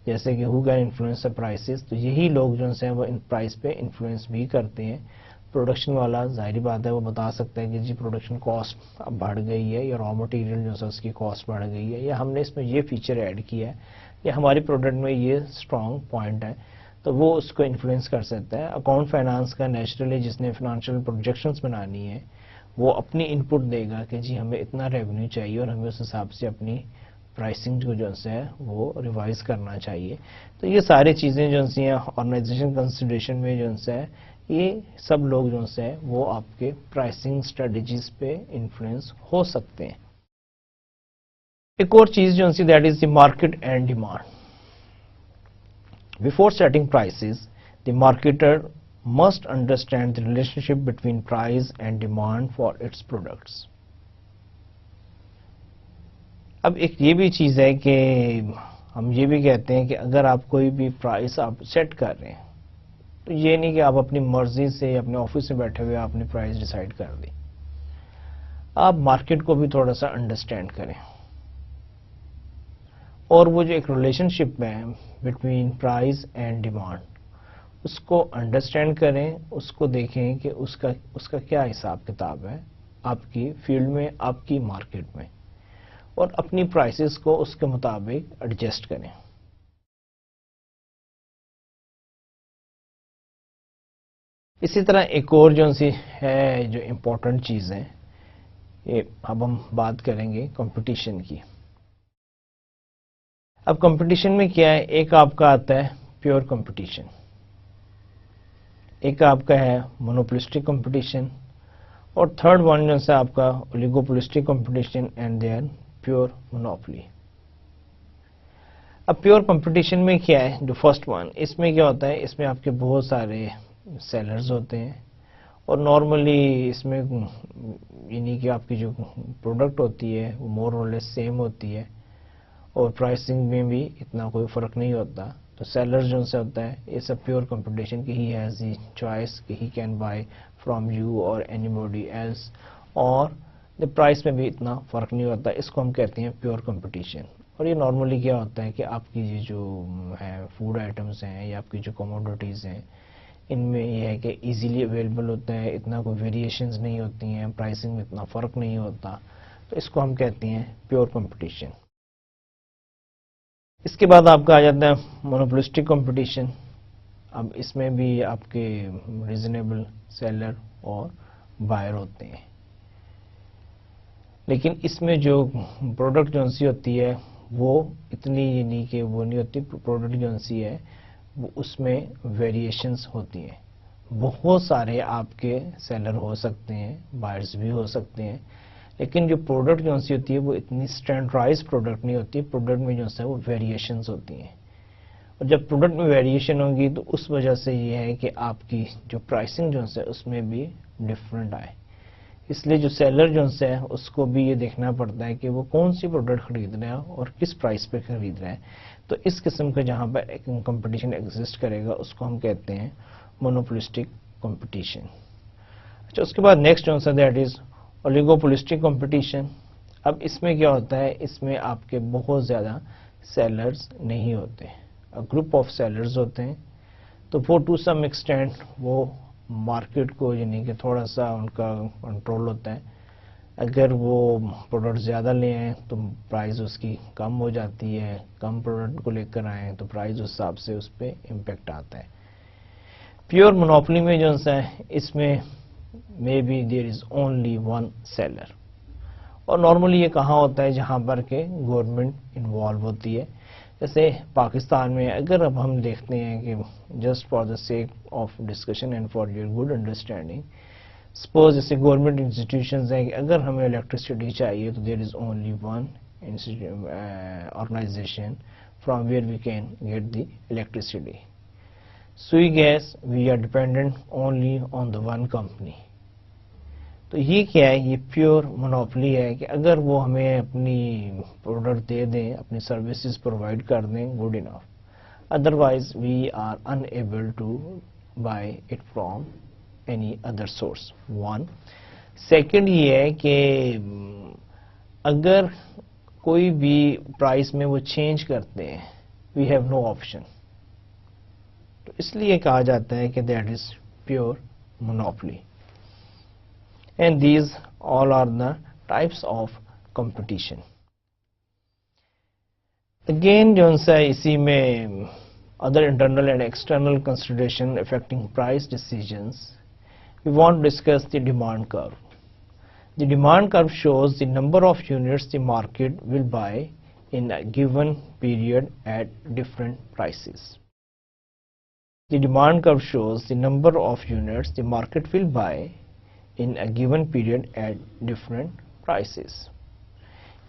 Speaker 1: جیسے کہ who can influence the prices، تو یہی لوگ جو ہیں وہ ان price پہ influence بھی کرتے ہیں. پروڈکشن والا ظاہری بات ہے وہ بتا سکتا ہے کہ جی پروڈکشن کاسٹ اب بڑھ گئی ہے، یا را مٹیریل جو ہے اس کی کاسٹ بڑھ گئی ہے، یا ہم نے اس میں یہ فیچر ایڈ کیا ہے، یا ہماری پروڈکٹ میں یہ اسٹرانگ پوائنٹ ہے، تو وہ اس کو انفلوئنس کر سکتا ہے. اکاؤنٹ فائنانس کا نیچرلی جس نے فائنانشیل پروجیکشنز بنانی ہے وہ اپنی ان پٹ دے گا کہ جی ہمیں اتنا ریونیو چاہیے اور ہمیں اس حساب سے اپنی پرائسنگ جو ہے وہ ریوائز کرنا چاہیے. تو یہ ساری چیزیں جو ہیں آرگنائزیشن کنسیڈریشن میں جو ہے یہ سب لوگ جو ہیں وہ آپ کے پرائسنگ اسٹریٹجیز پہ انفلوئنس ہو سکتے ہیں. ایک اور چیز جو that is the market and demand. Before setting prices the marketer must understand the relationship between price and demand for its products. اب ایک یہ بھی چیز ہے کہ ہم یہ بھی کہتے ہیں کہ اگر آپ کوئی بھی پرائس آپ سیٹ کر رہے ہیں تو یہ نہیں کہ آپ اپنی مرضی سے اپنے آفس میں بیٹھے ہوئے آپ نے پرائس ڈیسائیڈ کر دی. آپ مارکیٹ کو بھی تھوڑا سا انڈرسٹینڈ کریں اور وہ جو ایک ریلیشن شپ ہے بٹوین پرائز اینڈ ڈیمانڈ اس کو انڈرسٹینڈ کریں، اس کو دیکھیں کہ اس کا کیا حساب کتاب ہے آپ کی فیلڈ میں، آپ کی مارکیٹ میں، اور اپنی پرائسز کو اس کے مطابق ایڈجسٹ کریں. اسی طرح ایک اور جو ہے جو امپورٹنٹ چیز ہے، یہ اب ہم بات کریں گے کمپٹیشن کی. اب کمپٹیشن میں کیا ہے، ایک آپ کا آتا ہے پیور کمپٹیشن، ایک آپ کا ہے مونوپولسٹک کمپٹیشن، اور تھرڈ ون جو ہے آپ کا oligopolistic competition and then pure monopoly. اب پیور کمپٹیشن میں کیا ہے جو فرسٹ ون، اس میں کیا ہوتا ہے، اس میں آپ کے بہت سارے سیلرز ہوتے ہیں اور نارملی اس میں یعنی کہ آپ کی جو پروڈکٹ ہوتی ہے وہ مور اور لیس سیم ہوتی ہے اور پرائسنگ میں بھی اتنا کوئی فرق نہیں ہوتا. تو سیلر جو سے ہوتا ہے یہ سب پیور کمپٹیشن کی ہی ہیز دی چوائس کہ he can buy from you اور اینی باڈی ایلس، اور پرائس میں بھی اتنا فرق نہیں ہوتا. اس کو ہم کہتے ہیں پیور کمپٹیشن. اور یہ نارملی کیا ہوتا ہے کہ آپ کی یہ جو ہے فوڈ آئٹمس ہیں یا آپ کی جو کموڈیٹیز ہیں ان میں یہ ہے کہ ایزیلی اویلیبل ہوتا ہے، اتنا کوئی ویریشنز نہیں ہوتی ہیں، پرائسنگ میں اتنا فرق نہیں ہوتا. تو اس کو ہم کہتے ہیں پیور کمپٹیشن. اس کے بعد آپ کا آ جاتا ہے مونوپولسٹک کمپٹیشن. اب اس میں بھی آپ کے ریزنیبل سیلر اور بائر ہوتے ہیں، لیکن اس میں جو پروڈکٹ جو سی ہوتی ہے وہ اتنی یعنی کہ وہ نہیں ہوتی. پروڈکٹ جو سی ہے وہ اس میں ویریشنز ہوتی ہیں. بہت سارے آپ کے سیلر ہو سکتے ہیں، بائرز بھی ہو سکتے ہیں، لیکن جو پروڈکٹ جو سی ہوتی ہے وہ اتنی اسٹینڈرڈائز پروڈکٹ نہیں ہوتی. پروڈکٹ میں جو ہے وہ ویریشنز ہوتی ہیں، اور جب پروڈکٹ میں ویریشن ہوگی تو اس وجہ سے یہ ہے کہ آپ کی جو پرائسنگ جو ہے اس میں بھی ڈفرینٹ آئے. اس لیے جو سیلر جو ہے اس کو بھی یہ دیکھنا پڑتا ہے کہ وہ کون سی پروڈکٹ خرید رہے ہیں اور کس پرائس پہ خرید رہے ہیں. تو اس قسم کا جہاں پر ایک کمپٹیشن ایگزسٹ کرے گا اس کو ہم کہتے ہیں مونوپولسٹک کمپٹیشن. اچھا، اس کے بعد نیکسٹ جو ہے دیٹ از اولیگوپولسٹک کمپٹیشن. اب اس میں کیا ہوتا ہے، اس میں آپ کے بہت زیادہ سیلرز نہیں ہوتے، گروپ آف سیلرز ہوتے ہیں. تو وہ ٹو سم ایکسٹینٹ وہ مارکیٹ کو یعنی کہ تھوڑا سا ان کا کنٹرول ہوتا ہے. اگر وہ پروڈکٹ زیادہ لے آئیں تو پرائز اس کی کم ہو جاتی ہے، کم پروڈکٹ کو لے کر آئیں تو پرائز اس حساب سے اس پہ امپیکٹ آتا ہے. پیور مونوپلی میں جو ہے اس میں may be there is only one seller, اور نارملی یہ کہاں ہوتا ہے جہاں پر کہ گورنمنٹ انوالو ہوتی ہے. جیسے پاکستان میں اگر اب ہم دیکھتے ہیں کہ just for the sake of discussion and for your good understanding, suppose جیسے گورنمنٹ انسٹیٹیوشنز ہیں کہ اگر ہمیں الیکٹریسٹی چاہیے تو there is only one organisation from where we can get the electricity. Sui gas we are dependent only on the one company. تو یہ کیا ہے، یہ پیور مونوپلی ہے کہ اگر وہ ہمیں اپنی پروڈکٹ دے دیں، اپنی سروسز پرووائڈ کر دیں، good enough. Otherwise we are unable to buy it from any other source. One second یہ ہے کہ اگر کوئی بھی پرائس میں وہ چینج کرتے ہیں وی ہیو نو آپشن. تو اس لیے کہا جاتا ہے کہ that is pure monopoly. And these all are the types of competition. Again جو ہے اسی میں other internal and external consideration affecting price decisions, we want to discuss the demand curve. The demand curve shows the number of units the market will buy in a given period at different prices. The demand curve shows the number of units the market will buy in a given period at different prices.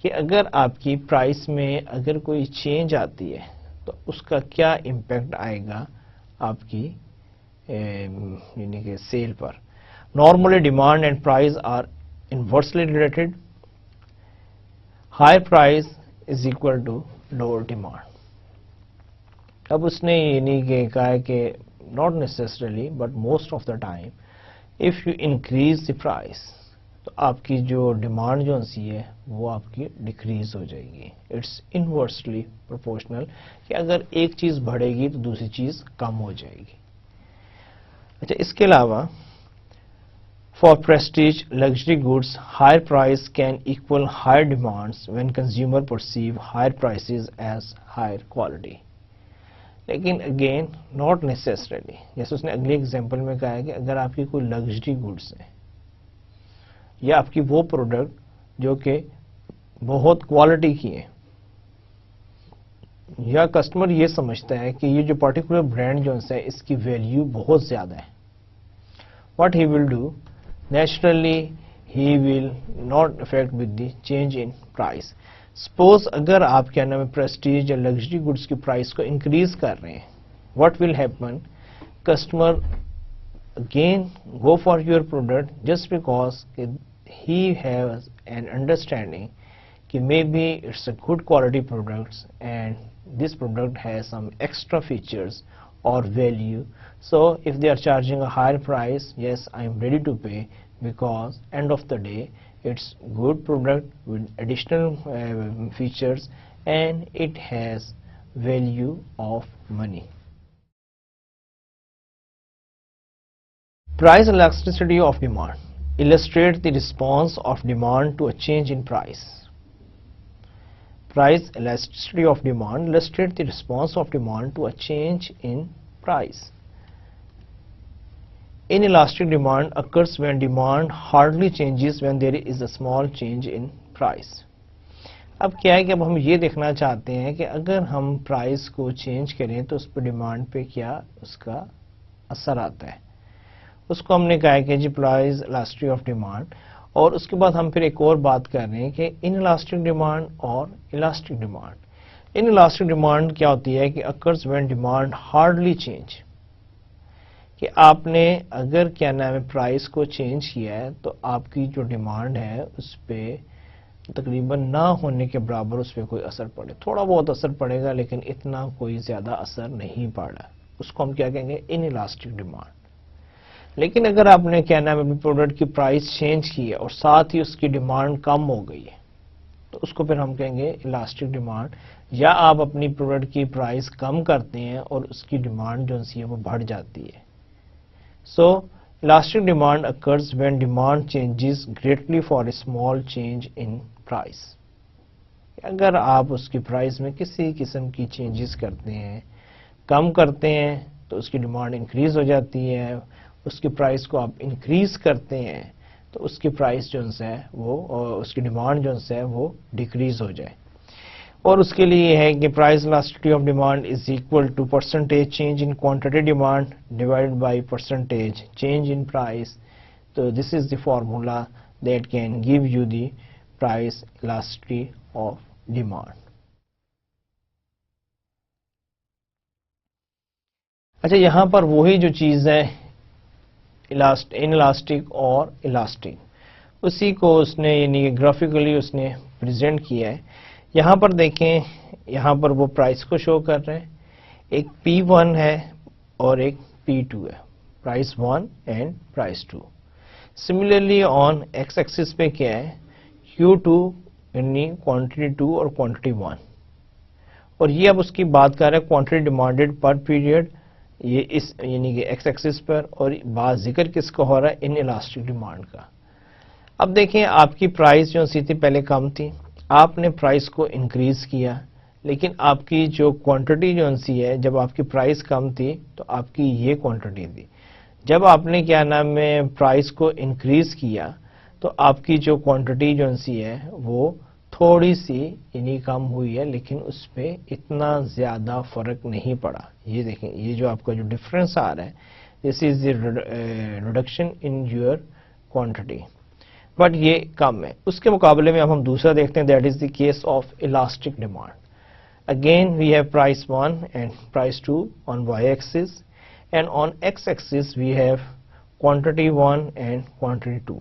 Speaker 1: کہ اگر آپ کی price میں اگر کوئی change آتی ہے تو اس کا کیا امپیکٹ آئے گا آپ کی یعنی کہ سیل پر. Normally demand and price are inversely related. High price is equal to lower demand. اب اس نے یعنی کہ کہا ہے کہ not necessarily but most of the time if you increase the price تو آپ کی جو ڈیمانڈ جو سی ہے وہ آپ کی ڈیکریز ہو جائے گی. اٹس انورسلی پروپورشنل کہ اگر ایک چیز بڑھے گی تو دوسری چیز کم ہو جائے گی. اچھا، اس کے علاوہ for prestige luxury goods higher price can equal higher demands when consumer perceive higher prices as higher quality. لیکن اگین ناٹ نیسسریلی. جیسے اس نے اگلی ایگزامپل میں کہا ہے کہ اگر آپ کی کوئی لگژری گڈس ہے یا آپ کی وہ پروڈکٹ جو کہ بہت کوالٹی کی ہے یا کسٹمر یہ سمجھتا ہے کہ یہ جو پرٹیکولر برانڈ جو ہے اس کی ویلیو بہت زیادہ ہے، what he will do naturally he will not affect with the change in price. Suppose اگر آپ کیا نام ہے پریسٹیج یا لگژری گڈس کی پرائس کو انکریز کر رہے ہیں، what will happen, customer again go for your product just because he has an understanding کہ may be it's a good quality products and this product has some extra features اور value. So if they are charging a higher price, yes I am ready to pay because end of the day it's good product with additional features and it has value of money. Price elasticity of demand illustrates the response of demand to a change in price. Price elasticity of demand illustrates the response of demand to a change in price. Inelastic demand occurs when demand hardly changes when there is a small change in price. اب کیا ہے کہ اب ہم یہ دیکھنا چاہتے ہیں کہ اگر ہم پرائز کو چینج کریں تو اس پہ ڈیمانڈ پہ کیا اس کا اثر آتا ہے. اس کو ہم نے کہا ہے کہ جی پرائز الاسٹی آف ڈیمانڈ. اور اس کے بعد ہم پھر ایک اور بات کر رہے ہیں کہ ان الاسٹک ڈیمانڈ اور الاسٹک ڈیمانڈ. ان الاسٹک ڈیمانڈ کیا ہوتی ہے کہ occurs when demand hardly change, کہ آپ نے اگر کیا نام ہے پرائز کو چینج کیا ہے تو آپ کی جو ڈیمانڈ ہے اس پہ تقریباً نہ ہونے کے برابر اس پہ کوئی اثر پڑے. تھوڑا بہت اثر پڑے گا لیکن اتنا کوئی زیادہ اثر نہیں پڑا. اس کو ہم کیا کہیں گے ان الاسٹک ڈیمانڈ. لیکن اگر آپ نے کیا نام ہے اپنی پروڈکٹ کی پرائز چینج کی ہے اور ساتھ ہی اس کی ڈیمانڈ کم ہو گئی ہے تو اس کو پھر ہم کہیں گے الاسٹک ڈیمانڈ. یا آپ اپنی پروڈکٹ کی پرائز کم کرتے ہیں اور اس کی ڈیمانڈ جو ہے وہ بڑھ جاتی ہے. So, elastic demand occurs when demand changes greatly for a small change in price. اگر آپ اس کی پرائز میں کسی قسم کی چینجز کرتے ہیں، کم کرتے ہیں تو اس کی ڈیمانڈ انکریز ہو جاتی ہے. اس کی پرائز کو آپ انکریز کرتے ہیں تو اس کی پرائز جو ہے وہ اس کی ڈیمانڈ جو ہے وہ ڈیکریز ہو جائے. اور اس کے لیے یہ ہے کہ price elasticity of demand is equal to percentage change in quantity demand divide by percentage change in price. تو this is the formula that can give you the price elasticity of demand. اچھا، یہاں پر وہی جو چیز ہے ان elastic اور elastic, اسی کو اس نے یعنی گرافیکلی اس نے پریزنٹ کیا ہے. یہاں پر دیکھیں، یہاں پر وہ پرائس کو شو کر رہے ہیں. ایک P1 ہے اور ایک P2 ہے، price 1 and price 2. Similarly on X axis پہ کیا ہے Q2 یعنی کوانٹٹی 2 اور کوانٹٹی 1. اور یہ اب اس کی بات کر رہے ہیں کوانٹٹی ڈیمانڈڈ پر پیریڈ، یہ اس یعنی کہ ایکس ایکسس پر. اور بات ذکر کس کا ہو رہا ہے ان الاسٹک ڈیمانڈ کا. اب دیکھیں آپ کی پرائس جو تھی پہلے کم تھی، آپ نے پرائس کو انکریز کیا، لیکن آپ کی جو کوانٹٹی جو ہے جب آپ کی پرائس کم تھی تو آپ کی یہ کوانٹٹی تھی. جب آپ نے کیا نام ہے پرائس کو انکریز کیا تو آپ کی جو کوانٹٹی جو ہے وہ تھوڑی سی یعنی کم ہوئی ہے، لیکن اس پہ اتنا زیادہ فرق نہیں پڑا. یہ دیکھیں، یہ جو آپ کا جو ڈفرنس آ رہا ہے this is the reduction in your quantity, but یہ کم ہے. اس کے مقابلے میں اب ہم دوسرا دیکھتے ہیں، that is the case of elastic demand. Again we have price 1 and price 2 on Y axis and on X axis we have quantity 1 and quantity 2.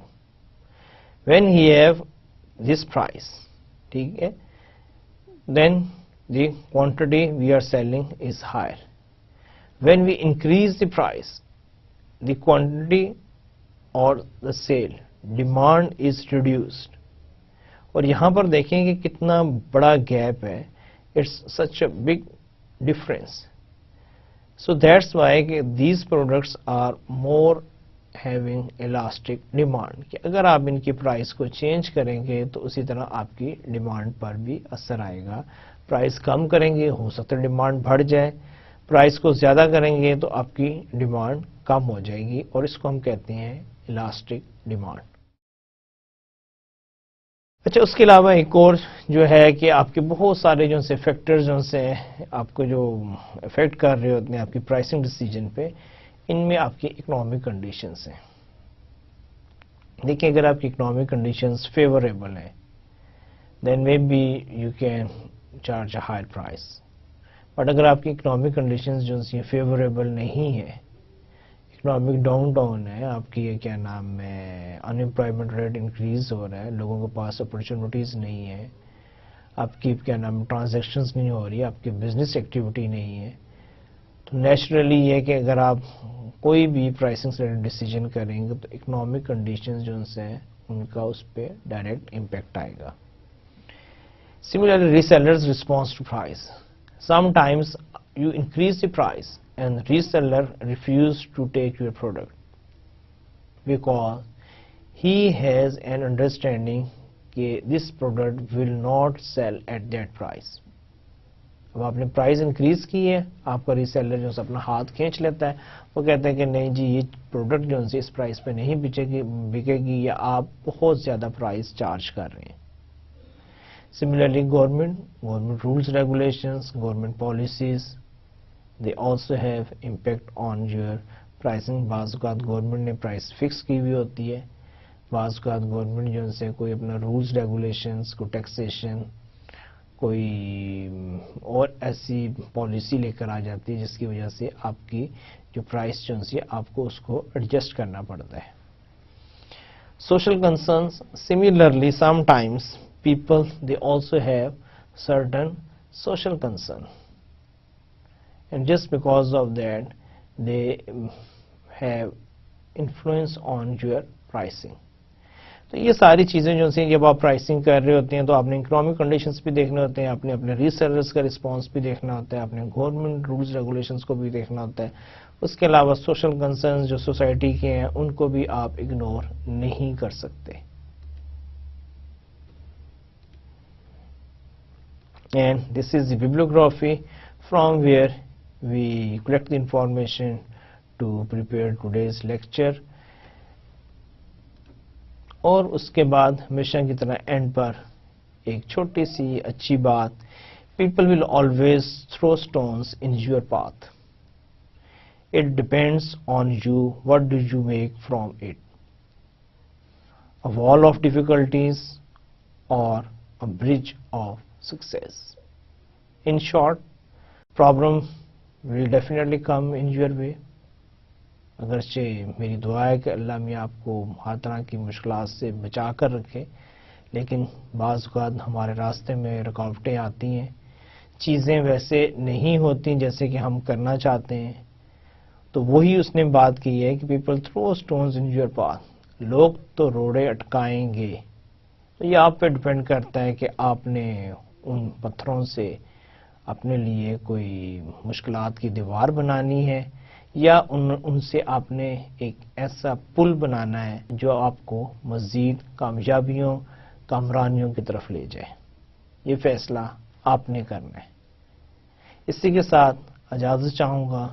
Speaker 1: When he have this price, ٹھیک ہے، then the quantity we are selling is higher. When we increase the price the quantity اور the sale demand is reduced. اور یہاں پر دیکھیں کہ کتنا بڑا گیپ ہے، it's such a big difference. So that's why کہ these products are more having elastic demand, کہ اگر آپ ان کی پرائس کو چینج کریں گے تو اسی طرح آپ کی ڈیمانڈ پر بھی اثر آئے گا. پرائس کم کریں گے ہو سکتا ہے ڈیمانڈ بڑھ جائے، پرائس کو زیادہ کریں گے تو آپ کی ڈیمانڈ کم ہو جائے گی، اور اس کو ہم کہتے ہیں الاسٹک ڈیمانڈ. اچھا، اس کے علاوہ ایک اور جو ہے کہ آپ کے بہت سارے جو سے فیکٹر جو سے آپ کو جو افیکٹ کر رہے ہوتے ہیں آپ کی پرائسنگ ڈیسیجن پہ، ان میں آپ کی اکنامک کنڈیشنز ہیں. دیکھیں، اگر آپ کی اکنامک کنڈیشنز فیوریبل ہیں then may be you can charge a higher price. But اگر آپ کی اکنامک کنڈیشنز جو فیوریبل نہیں ہے، اکنامک ڈاؤن ٹاؤن ہے، آپ کی کیا نام ہے انمپلائمنٹ ریٹ انکریز ہو رہا ہے، لوگوں کے پاس اپرچونٹیز نہیں ہے، آپ کی کیا نام ٹرانزیکشنز نہیں ہو رہی، آپ کی بزنس ایکٹیویٹی نہیں ہے، تو نیچرلی یہ کہ اگر آپ کوئی بھی پرائسنگ سے ڈیسیجن کریں گے تو اکنامک کنڈیشنز جو ہیں ان کا اس پہ ڈائریکٹ امپیکٹ آئے گا. Similarly resellers response to price. Sometimes you increase the price and reseller refuse to take your product because he has an understanding کہ this product will not sell at that price. اب آپ نے price increase کی ہے, آپ کا reseller جو ہے اپنا ہاتھ کھینچ لیتا ہے, وہ کہتے ہیں کہ نہیں جی یہ پروڈکٹ جو ہے اس پرائز پہ نہیں بکے گی, یا آپ بہت زیادہ پرائز چارج کر رہے ہیں. Similarly government rules regulations, government policies, they also have impact on your pricing. بعض اوقات گورنمنٹ نے پرائس فکس کی ہوئی ہوتی ہے, بعض اوقات گورنمنٹ جو سے کوئی اپنا رولز ریگولیشنز, کوئی ٹیکسیشن, کوئی اور ایسی پالیسی لے کر آ جاتی ہے جس کی وجہ سے آپ کی جو پرائس جو ہے آپ کو اس کو ایڈجسٹ کرنا پڑتا ہے. Social concerns, similarly sometimes people they also have certain social concern, and just because of that they have influence on your pricing. تو یہ ساری چیزیں جو ہیں جب آپ پرائسنگ کر رہے ہوتے ہیں تو آپ نے اکنامک کنڈیشنز بھی دیکھنے ہوتے ہیں, آپ نے اپنے ریسیلرز کا رسپانس بھی دیکھنا ہوتا ہے, آپ نے گورنمنٹ رولز ریگولیشنز کو بھی دیکھنا ہوتا ہے. اس کے علاوہ سوشل کنسرنز جو سوسائٹی کے ہیں ان کو بھی آپ اگنور نہیں کر سکتے. And this is the bibliography from where we collect the information to prepare today's lecture. اور اس کے بعد ہمیشہ کی طرح اینڈ پر ایک چھوٹی سی اچھی بات, people will always throw stones in your path, it depends on you what do you make from it, a wall of difficulties or a bridge of success. In short, problem will definitely come in your way. اگرچہ میری دعا ہے کہ اللہ میں آپ کو ہر طرح کی مشکلات سے بچا کر رکھے, لیکن بعض اوقات ہمارے راستے میں رکاوٹیں آتی ہیں, چیزیں ویسے نہیں ہوتی جیسے کہ ہم کرنا چاہتے ہیں. تو وہی اس نے بات کی ہے کہ people through stones in your path, لوگ تو روڑے اٹکائیں گے. تو یہ آپ پہ ڈپینڈ کرتا ہے کہ آپ نے ان پتھروں سے اپنے لیے کوئی مشکلات کی دیوار بنانی ہے, یا ان سے آپ نے ایک ایسا پل بنانا ہے جو آپ کو مزید کامیابیوں, کامرانیوں کی طرف لے جائے. یہ فیصلہ آپ نے کرنا ہے. اسی کے ساتھ اجازت چاہوں گا.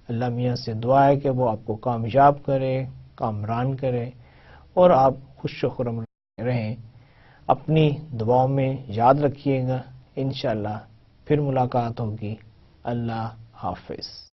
Speaker 1: اللہ میاں سے دعا ہے کہ وہ آپ کو کامیاب کرے, کامران کرے, اور آپ خوش و خرم رہیں. اپنی دعاؤں میں یاد رکھیے گا. انشاءاللہ پھر ملاقات ہوگی. اللہ حافظ.